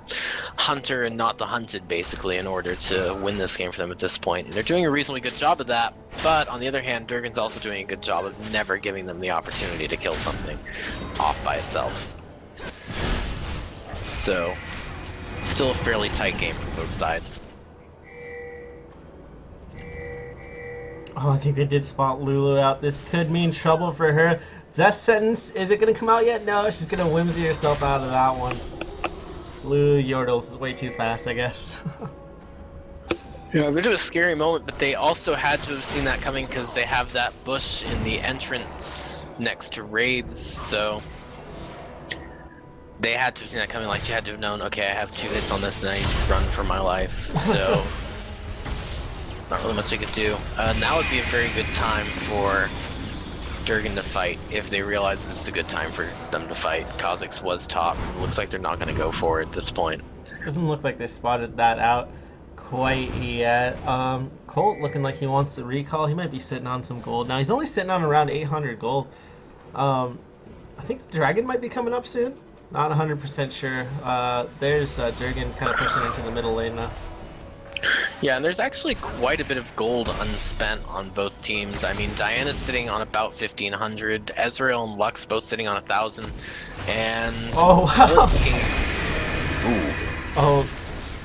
hunter and not the hunted, basically, in order to win this game for them at this point. And they're doing a reasonably good job of that, but on the other hand, Durgan's also doing a good job of never giving them the opportunity to kill something off by itself. So, still a fairly tight game for both sides. Oh, I think they did spot Lulu out. This could mean trouble for her. Death Sentence, is it going to come out yet? No, she's going to whimsy herself out of that one. Blue Yordles is way too fast, I guess. Yeah, it was a scary moment, but they also had to have seen that coming because they have that bush in the entrance next to raids, so they had to have seen that coming. Like, she had to have known, okay, I have 2 hits on this and I need to run for my life, so not really much they could do. Now would be a very good time for Durgan to fight if they realize this is a good time for them to fight. Kha'Zix was top. Looks like they're not going to go for it at this point. Doesn't look like they spotted that out quite yet. Colt looking like he wants to recall. He might be sitting on some gold. Now he's only sitting on around 800 gold. I think the dragon might be coming up soon. Not 100% sure. There's Durgan kind of pushing into the middle lane now. Yeah, and there's actually quite a bit of gold unspent on both teams. I mean, Diana's sitting on about 1,500, Ezreal and Lux both sitting on 1,000, and... Oh, wow! Oh,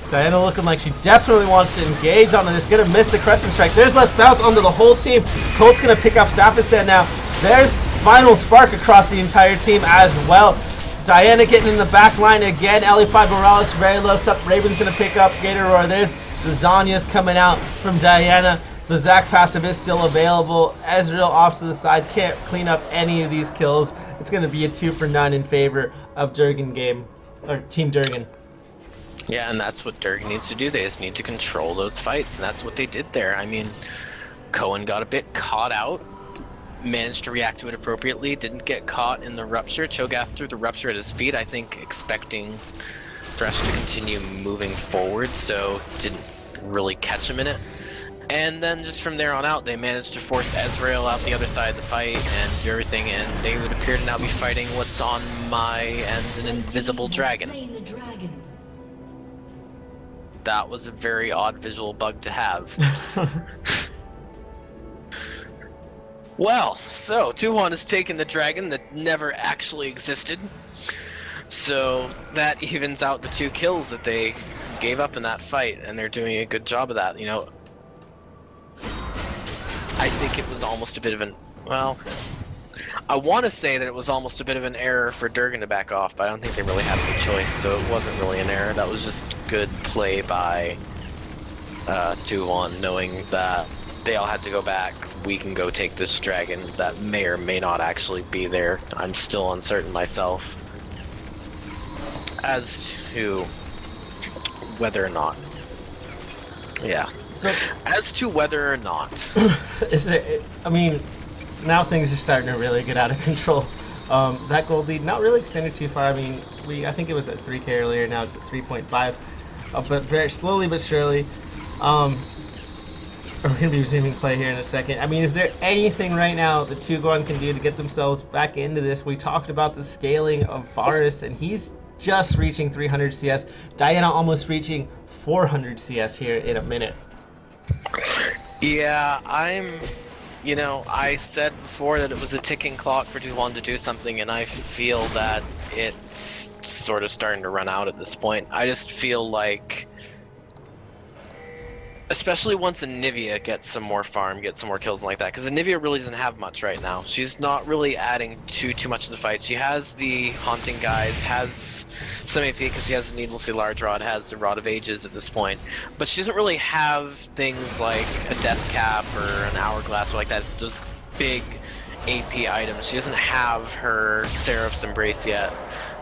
Diana looking like she definitely wants to engage onto this. Gonna miss the Crescent Strike. There's less bounce onto the whole team. Colt's gonna pick up Saphicet now. There's Final Spark across the entire team as well. Diana getting in the back line again. Ellie5 Morales very low. Raven's gonna pick up Gator Roar. There's the Zanya's coming out from Diana. The Zac passive is still available. Ezreal off to the side. Can't clean up any of these kills. It's going to be a 2 for 9 in favor of Durgan game. Or Team Durgan. Yeah, and that's what Durgan needs to do. They just need to control those fights, and that's what they did there. I mean, Cohen got a bit caught out. Managed to react to it appropriately. Didn't get caught in the rupture. Cho'Gath threw the rupture at his feet, I think expecting Thresh to continue moving forward, so didn't really catch him in it. And then just from there on out, they managed to force Ezreal out the other side of the fight and do everything, and they would appear to now be fighting what's Varus on my end, an invisible dragon. That was a very odd visual bug to have. Well, so Tuhon has taken the dragon that never actually existed. So that evens out the 2 kills that they gave up in that fight, and they're doing a good job of that. You know, I think it was almost a bit of an, well, I want to say that it was almost a bit of an error for Durgan to back off, but I don't think they really had a choice, so it wasn't really an error. That was just good play by 2-1, knowing that they all had to go back. We can go take this dragon that may or may not actually be there. I'm still uncertain myself as to whether or not. Yeah. So, as to whether or not. Is there, I mean, now things are starting to really get out of control. That gold lead not really extended too far. I mean, I think it was at 3K earlier. Now it's at 3.5, but very slowly but surely. We're going to be resuming play here in a second. I mean, is there anything right now that Tuhon can do to get themselves back into this? We talked about the scaling of Varus, and he's just reaching 300 CS. Diana almost reaching 400 CS here in a minute. Yeah, you know, I said before that it was a ticking clock for Tuhon to do something, and I feel that it's sort of starting to run out at this point. I just feel like, especially once Anivia gets some more farm, gets some more kills and like that, because Anivia really doesn't have much right now. She's not really adding too much to the fight. She has the Haunting Guys, has some AP because she has the Needlessly Large Rod, has the Rod of Ages at this point, but she doesn't really have things like a Death Cap or an Hourglass or like that, those big AP items. She doesn't have her Seraph's Embrace yet,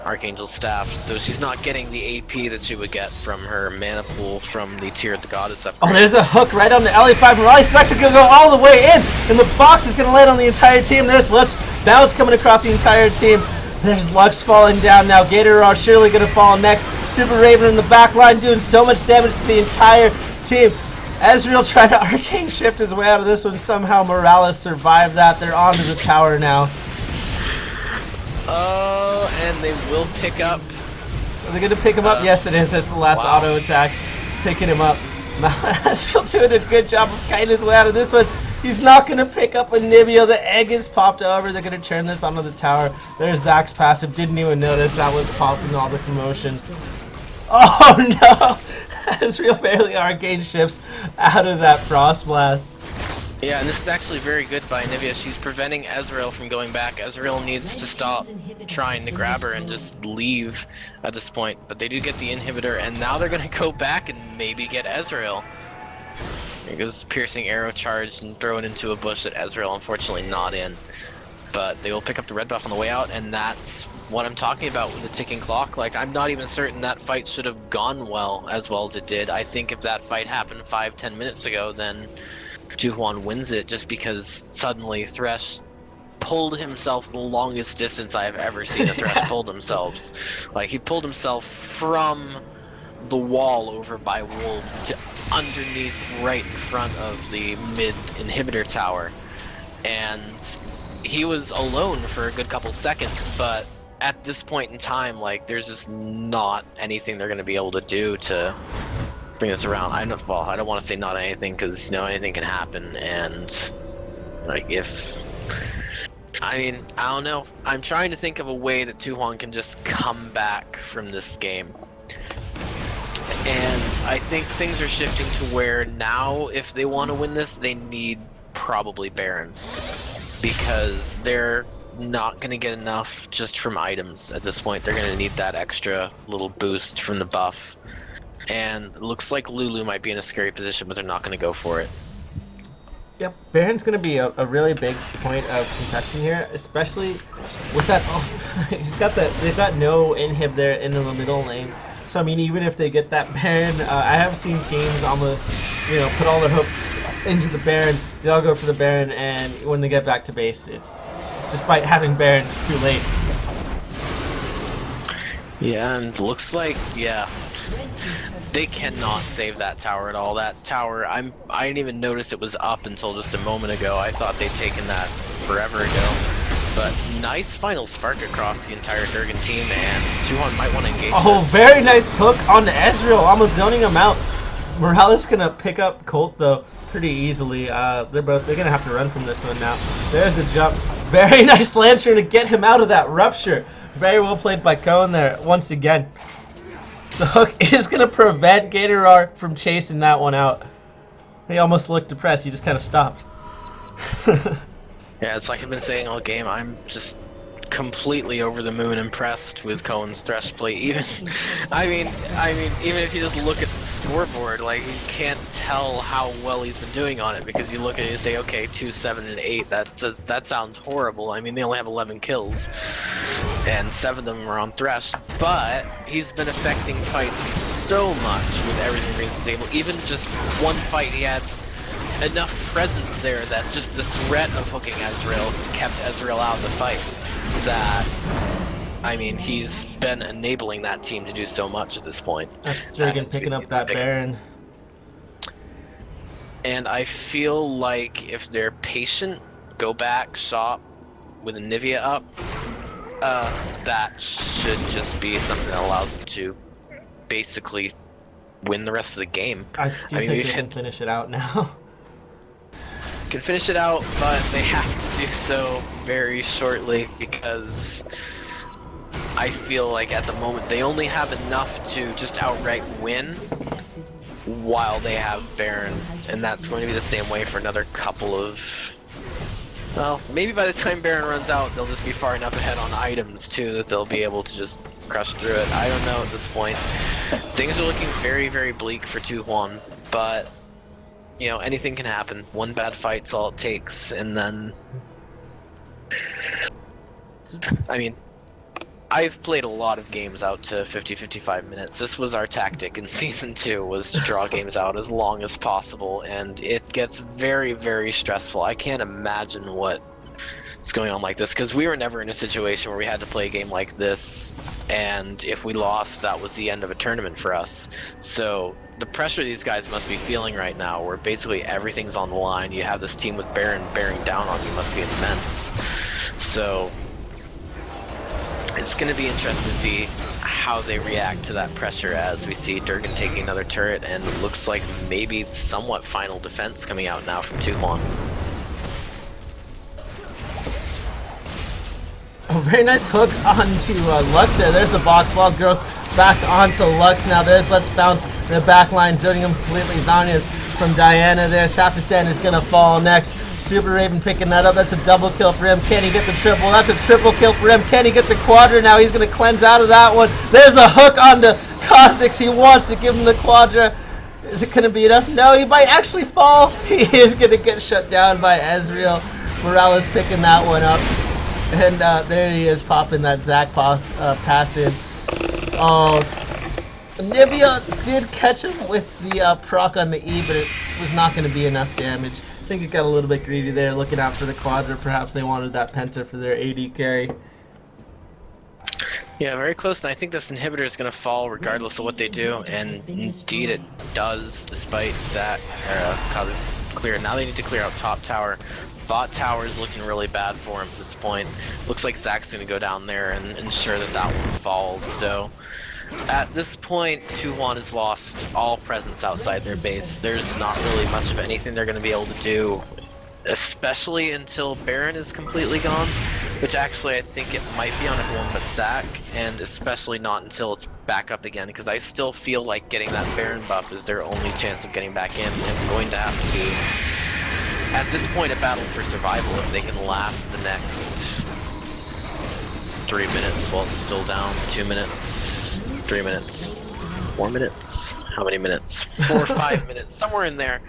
Archangel's Staff, so she's not getting the AP that she would get from her mana pool from the Tear of the Goddess upgrade. Oh, there's a hook right on the LE5. Morales is actually going to go all the way in, and the box is going to land on the entire team. There's Lux bounce coming across the entire team. There's Lux falling down now. Gator are surely going to fall next. Super Raven in the back line doing so much damage to the entire team. Ezreal trying to Arcane Shift his way out of this one. Somehow Morales survived that. They're onto the tower now. And they will pick up. Are they going to pick him up? Yes, it is. That's the last auto attack. Picking him up. Ezreal doing a good job of kiting his way out of this one. He's not going to pick up Anivia. The egg is popped over. They're going to turn this onto the tower. There's Zach's passive. Didn't even notice that was popped in all the commotion. Oh no! Ezreal barely Arcane Shifts out of that Frost Blast. Yeah, and this is actually very good by Anivia. She's preventing Ezreal from going back. Ezreal needs to stop trying to grab her and just leave at this point. But they do get the inhibitor, and now they're going to go back and maybe get Ezreal. There goes Piercing Arrow charged and throw it into a bush that Ezreal unfortunately not in. But they will pick up the red buff on the way out, and that's what I'm talking about with the ticking clock. Like, I'm not even certain that fight should have gone well as it did. I think if that fight happened 5-10 minutes ago, then Tuhon wins it, just because suddenly Thresh pulled himself the longest distance I have ever seen a Thresh pull themselves. Like, he pulled himself from the wall over by Wolves to underneath right in front of the mid inhibitor tower, and he was alone for a good couple seconds, but at this point in time, like, there's just not anything they're going to be able to do to bring this around. I don't want to say not anything, because, you know, anything can happen, and like, I don't know. I'm trying to think of a way that Tuhon can just come back from this game. And I think things are shifting to where now, if they want to win this, they need probably Baron, because they're not going to get enough just from items at this point. They're going to need that extra little boost from the buff. And it looks like Lulu might be in a scary position, but they're not going to go for it. Yep, Baron's going to be a really big point of contention here, especially with that. Oh, they've got no inhib there in the middle lane. So, I mean, even if they get that Baron, I have seen teams almost, you know, put all their hopes into the Baron. They all go for the Baron, and when they get back to base, it's, despite having Baron, it's too late. Yeah, and looks like, yeah, they cannot save that tower at all. That tower, I didn't even notice it was up until just a moment ago. I thought they'd taken that forever ago. But nice final spark across the entire DRGN team, and Tuhan might want to engage. Oh, this. very nice hook on Ezreal, almost zoning him out. Morales gonna pick up Colt though pretty easily. They're gonna have to run from this one now. There's a jump. Very nice Lantern to get him out of that rupture. Very well played by Cohen there once again. The hook is gonna prevent Gatorar from chasing that one out. He almost looked depressed. He just kind of stopped. Yeah, it's like I've been saying all game. I'm just completely over the moon impressed with Cohen's thresh play. Even, I mean, even if you just look at the scoreboard, like you can't tell how well he's been doing on it because you look at it and say, okay, 2, 7, and 8. That sounds horrible. I mean, they only have 11 kills, and 7 of them are on thresh. But he's been affecting fights so much with everything being stable. Even just one fight, he had enough presence there that just the threat of hooking Ezreal kept Ezreal out of the fight. That, I mean, he's been enabling that team to do so much at this point. That's DRGN picking up that Baron. And I feel like if they're patient, go back, shop with a Nivea up, that should just be something that allows them to basically win the rest of the game. I think they can finish it out now. Can finish it out, but they have to do so very shortly because I feel like at the moment they only have enough to just outright win while they have Baron, and that's going to be the same way for another couple of... Well, maybe by the time Baron runs out, they'll just be far enough ahead on items too that they'll be able to just crush through it. I don't know at this point. Things are looking very, very bleak for Tuhan, but you know, anything can happen. One bad fight's all it takes, and then... I mean, I've played a lot of games out to 50-55 minutes. This was our tactic in Season 2, was to draw games out as long as possible, and it gets very, very stressful. I can't imagine what's going on like this, because we were never in a situation where we had to play a game like this, and if we lost, that was the end of a tournament for us. So the pressure these guys must be feeling right now, where basically everything's on the line. You have this team with Baron bearing down on you, must be immense. So it's going to be interesting to see how they react to that pressure as we see DRGN taking another turret, and it looks like maybe somewhat final defense coming out now from Tuhan. Oh, very nice hook onto Lux there. There's the box walls growth back onto Lux now. There's Let's Bounce in the back line, zoning him completely. Zanya's from Diana there. Safisan is going to fall next. Super Raven picking that up. That's a double kill for him. Can he get the triple? That's a triple kill for him. Can he get the quadra now? He's going to cleanse out of that one. There's a hook onto Kha'Zix. He wants to give him the quadra. Is it going to be enough? No, he might actually fall. He is going to get shut down by Ezreal. Morales picking that one up. And there he is, popping that Zac pass in. Oh, Nivea did catch him with the proc on the E, but it was not going to be enough damage. I think it got a little bit greedy there, looking out for the quadra. Perhaps they wanted that penta for their AD carry. Yeah, very close, and I think this inhibitor is going to fall regardless of what they do, and indeed it does, despite Zac or Kha'Zix clear. Now they need to clear out top tower. Bot tower is looking really bad for him at this point. Looks like Zac's going to go down there and ensure that that one falls. So at this point, Tuhan has lost all presence outside their base. There's not really much of anything they're going to be able to do, especially until Baron is completely gone, which actually I think it might be on everyone but Zac, and especially not until it's back up again, because I still feel like getting that Baron buff is their only chance of getting back in, and it's going to have to be, at this point, a battle for survival if they can last the next 3 minutes while it's still down. 2 minutes, 3 minutes, 4 minutes. How many minutes? 4 or 5 minutes, somewhere in there.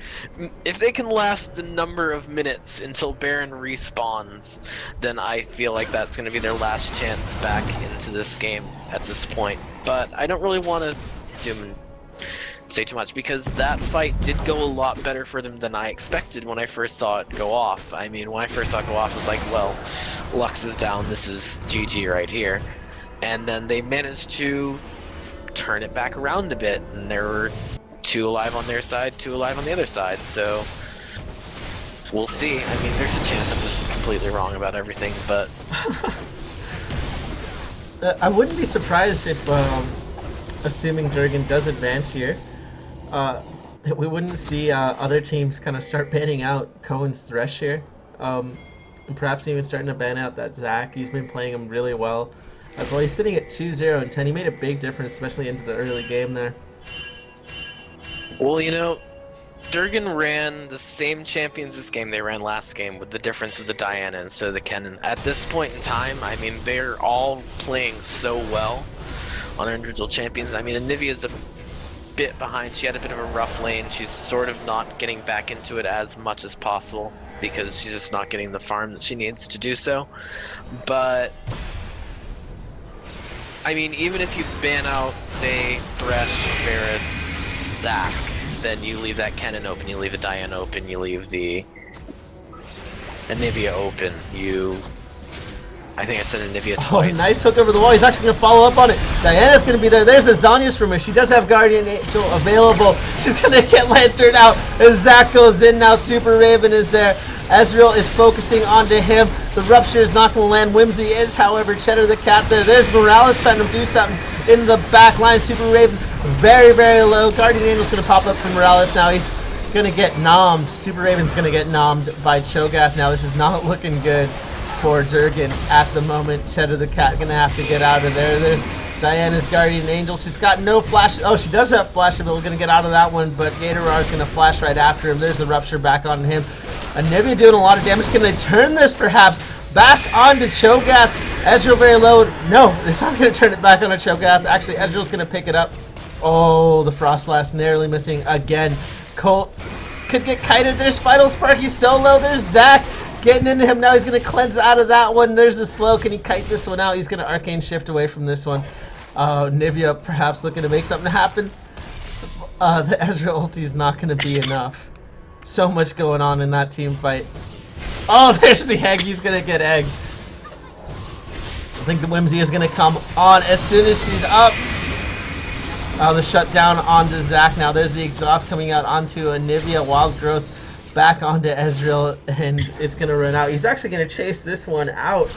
If they can last the number of minutes until Baron respawns, then I feel like that's going to be their last chance back into this game at this point. But I don't really want to say too much, because that fight did go a lot better for them than I expected when I first saw it go off. I mean, when I first saw it go off, I was like, well, Lux is down, this is GG right here. And then they managed to turn it back around a bit, and there were 2 alive on their side, 2 alive on the other side, so We'll see. I mean, there's a chance I'm just completely wrong about everything, but I wouldn't be surprised if, assuming DRGN does advance here, that we wouldn't see other teams kind of start banning out Cohen's Thresh here. And perhaps even starting to ban out that Zach. He's been playing him really well. As well, he's sitting at 2-0 and 10. He made a big difference, especially into the early game there. well, you know, DRGN ran the same champions this game they ran last game, with the difference of the Diana instead of the Kennen. At this point in time, I mean, they're all playing so well on their individual champions. I mean, Anivia's a bit behind. She had a bit of a rough lane. She's sort of not getting back into it as much as possible because she's just not getting the farm that she needs to do so. But I mean, even if you ban out, say, Thresh, Varus, Zac, then you leave that Kennen open, you leave the Diana open, you leave the Anivia open, I think I said Anivia twice. Oh, nice hook over the wall. He's actually going to follow up on it. Diana's going to be there. There's a Zhonya's from her. She does have Guardian Angel available. She's going to get Lantern out as Zac goes in now. Super Raven is there. Ezreal is focusing onto him. The Rupture is not going to land. Whimsy is, however, Cheddar the Cat there. There's Morales trying to do something in the back line. Super Raven very, very low. Guardian Angel's going to pop up for Morales now. He's going to get nommed. Super Raven's going to get nommed by Cho'Gath now. This is not looking good for DRGN at the moment. Cheddar the Cat going to have to get out of there. There's Diana's Guardian Angel. She's got no flash. Oh, she does have flash, but we're going to get out of that one. But Gatorar's going to flash right after him. There's a Rupture back on him. Anivia doing a lot of damage. Can they turn this perhaps back onto Cho'Gath? Ezreal very low. No, it's not going to turn it back onto Cho'Gath. Actually, Ezreal's going to pick it up. Oh, the Frost Blast narrowly missing again. Colt could get kited. There's Vital Spark. He's so low. There's Zac getting into him now. He's going to cleanse out of that one. There's the slow. Can he kite this one out? He's going to Arcane Shift away from this one. Nivea perhaps looking to make something happen. The Ezreal ulti is not going to be enough. So much going on in that team fight. Oh, there's the egg. He's going to get egged. I think the Whimsy is going to come on as soon as she's up. The shutdown onto Zac now. There's the exhaust coming out onto Anivia. Wild Growth back onto Ezreal, and it's going to run out. He's actually going to chase this one out.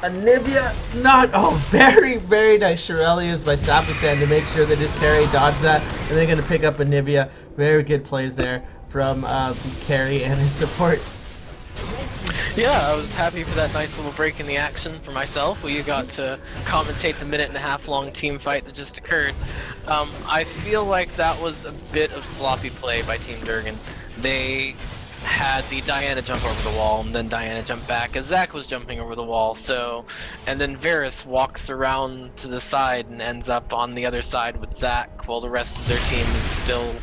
Anivia, not, oh, very, very nice Shirelias by Sapasan to make sure that his carry dodged that, and they're going to pick up Anivia. Very good plays there from the carry and his support. Yeah, I was happy for that nice little break in the action for myself. We got to commentate the 1.5-minute long team fight that just occurred. I feel like that was a bit of sloppy play by Team DRGN. They had the Diana jump over the wall, and then Diana jump back as Zac was jumping over the wall, and then Varus walks around to the side and ends up on the other side with Zac while the rest of their team is still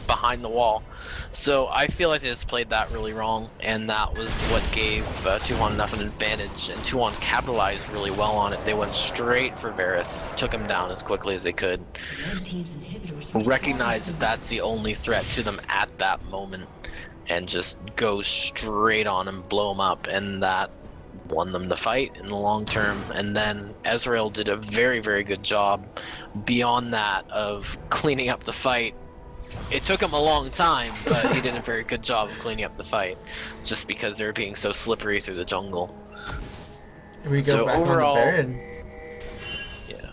behind the wall. So I feel like they just played that really wrong, and that was what gave 2-1 enough an advantage, and 2-1 capitalized really well on it. They went straight for Varus, took him down as quickly as they could, recognized that that's the only threat to them at that moment, and just go straight on him, blow him up, and that won them the fight in the long term. And then Ezreal did a very, very good job beyond that of cleaning up the fight. It took him a long time, but he did a very good job of cleaning up the fight, just because they were being so slippery through the jungle. Here we go, so back overall, on the Baron. Yeah,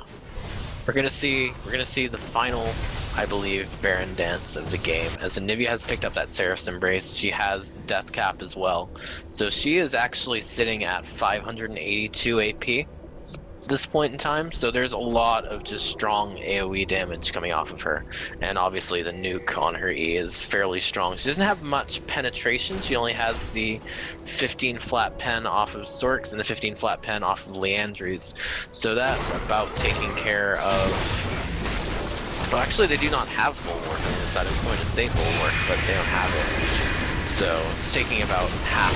we're gonna see the final, I believe, Baron dance of the game, as Anivia has picked up that Seraph's Embrace. She has Death Cap as well, so she is actually sitting at 582 AP at this point in time, so there's a lot of just strong AoE damage coming off of her, and obviously the nuke on her E is fairly strong. She doesn't have much penetration. She only has the 15 flat pen off of Sorks and the 15 flat pen off of Leandries, so that's about taking care of. Well, actually, they do not have full work on the inside. I was going to say full work, but they don't have it. So it's taking about half,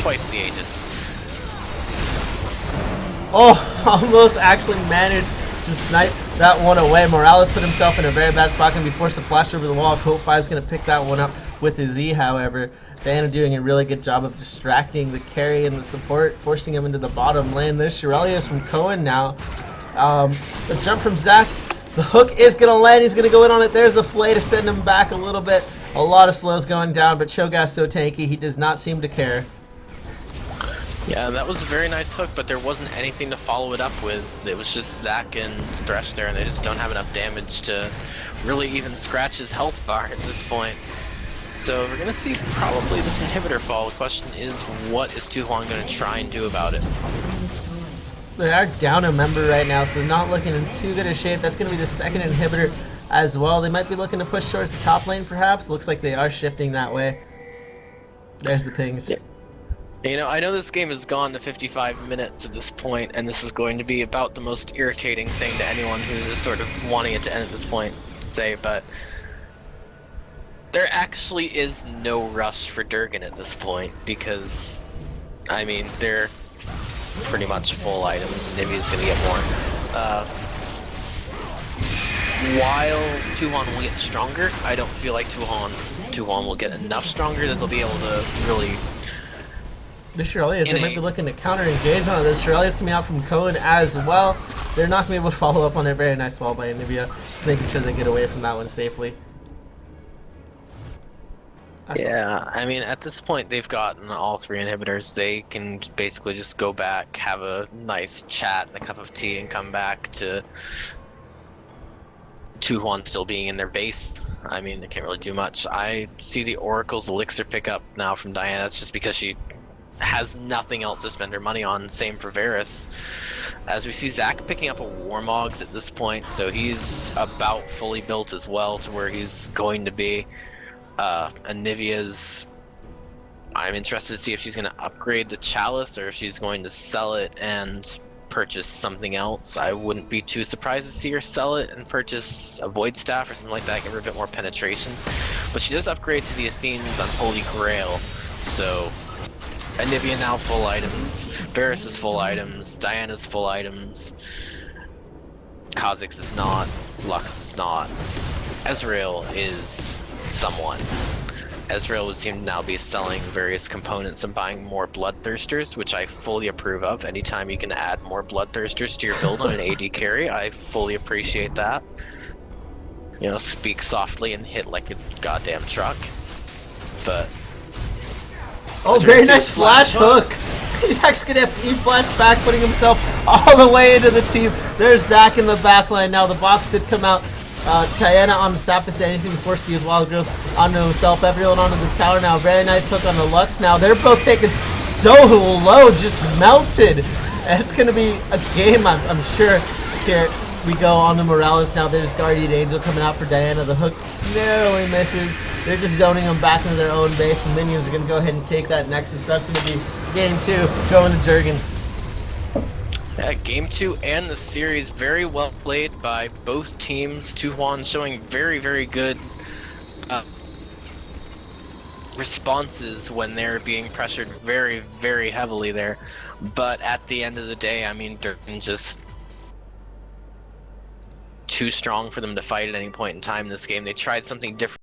twice the Aegis. Oh, almost actually managed to snipe that one away. Morales put himself in a very bad spot, going to be forced to flash over the wall. Colt 5 is going to pick that one up with his E, however. Diana doing a really good job of distracting the carry and the support, forcing him into the bottom lane. There's Shirelias from Cohen now. The jump from Zac The hook is going to land. He's going to go in on it. There's the flay to send him back a little bit. A lot of slows going down, but Cho'Gath's so tanky, he does not seem to care. Yeah, that was a very nice hook, but there wasn't anything to follow it up with. It was just Zac and Thresh there, and they just don't have enough damage to really even scratch his health bar at this point. So we're going to see probably this inhibitor fall. The question is, what is Tu-Huan going to try and do about it? They are down a member right now, so not looking in too good a shape. That's going to be the second inhibitor as well. They might be looking to push towards the top lane, perhaps. Looks like they are shifting that way. There's the pings. Yeah. You know, I know this game has gone to 55 minutes at this point, and this is going to be about the most irritating thing to anyone who's just sort of wanting it to end at this point, say, but there actually is no rush for Durgan at this point, because, I mean, they're pretty much full items. Nivea's gonna get more. While Tu-Huan will get stronger, I don't feel like Tu-Huan will get enough stronger that they'll be able to really... The Shirley's, they might be looking to counter-engage on this. Shirley's coming out from Code as well. They're not going to be able to follow up on it. Very nice fall by Nivea. Just making sure they get away from that one safely. Yeah, I mean, at this point, they've gotten all three inhibitors. They can basically just go back, have a nice chat, and a cup of tea, and come back to Tu-Huan still being in their base. I mean, they can't really do much. I see the Oracle's Elixir pick up now from Diana. That's just because she has nothing else to spend her money on. Same for Varus. As we see Zac picking up a Warmogs at this point, so he's about fully built as well to where he's going to be. And Nivea's, I'm interested to see if she's going to upgrade the Chalice or if she's going to sell it and purchase something else. I wouldn't be too surprised to see her sell it and purchase a Void Staff or something like that, give her a bit more penetration. But she does upgrade to the Athene's Unholy Grail, so Nivea now full items, Varus is full items, Diana's full items, Kha'Zix is not, Lux is not, Ezreal is someone. Ezreal would seem to now be selling various components and buying more Bloodthirsters, which I fully approve of. Anytime you can add more Bloodthirsters to your build on an AD carry, I fully appreciate that. You know, speak softly and hit like a goddamn truck. But... oh, very nice flash hook! He's actually gonna have E-flash back, putting himself all the way into the team. There's Zac in the backline now. The box did come out. Diana on the Sapphis, and he's going to be forced to use Wild Growth onto himself. Everyone onto this tower now. Very nice hook on the Lux now. They're both taken so low, just melted. And it's going to be a game, I'm sure. Here we go on to Morales now. There's Guardian Angel coming out for Diana. The hook narrowly misses. They're just zoning them back into their own base. The minions are going to go ahead and take that Nexus. That's going to be game 2 going to Jurgen. Yeah, game 2 and the series very well played by both teams. Tu-Huan showing very, very good responses when they're being pressured very, very heavily there. But at the end of the day, I mean, Durgan just too strong for them to fight at any point in time in this game. They tried something different.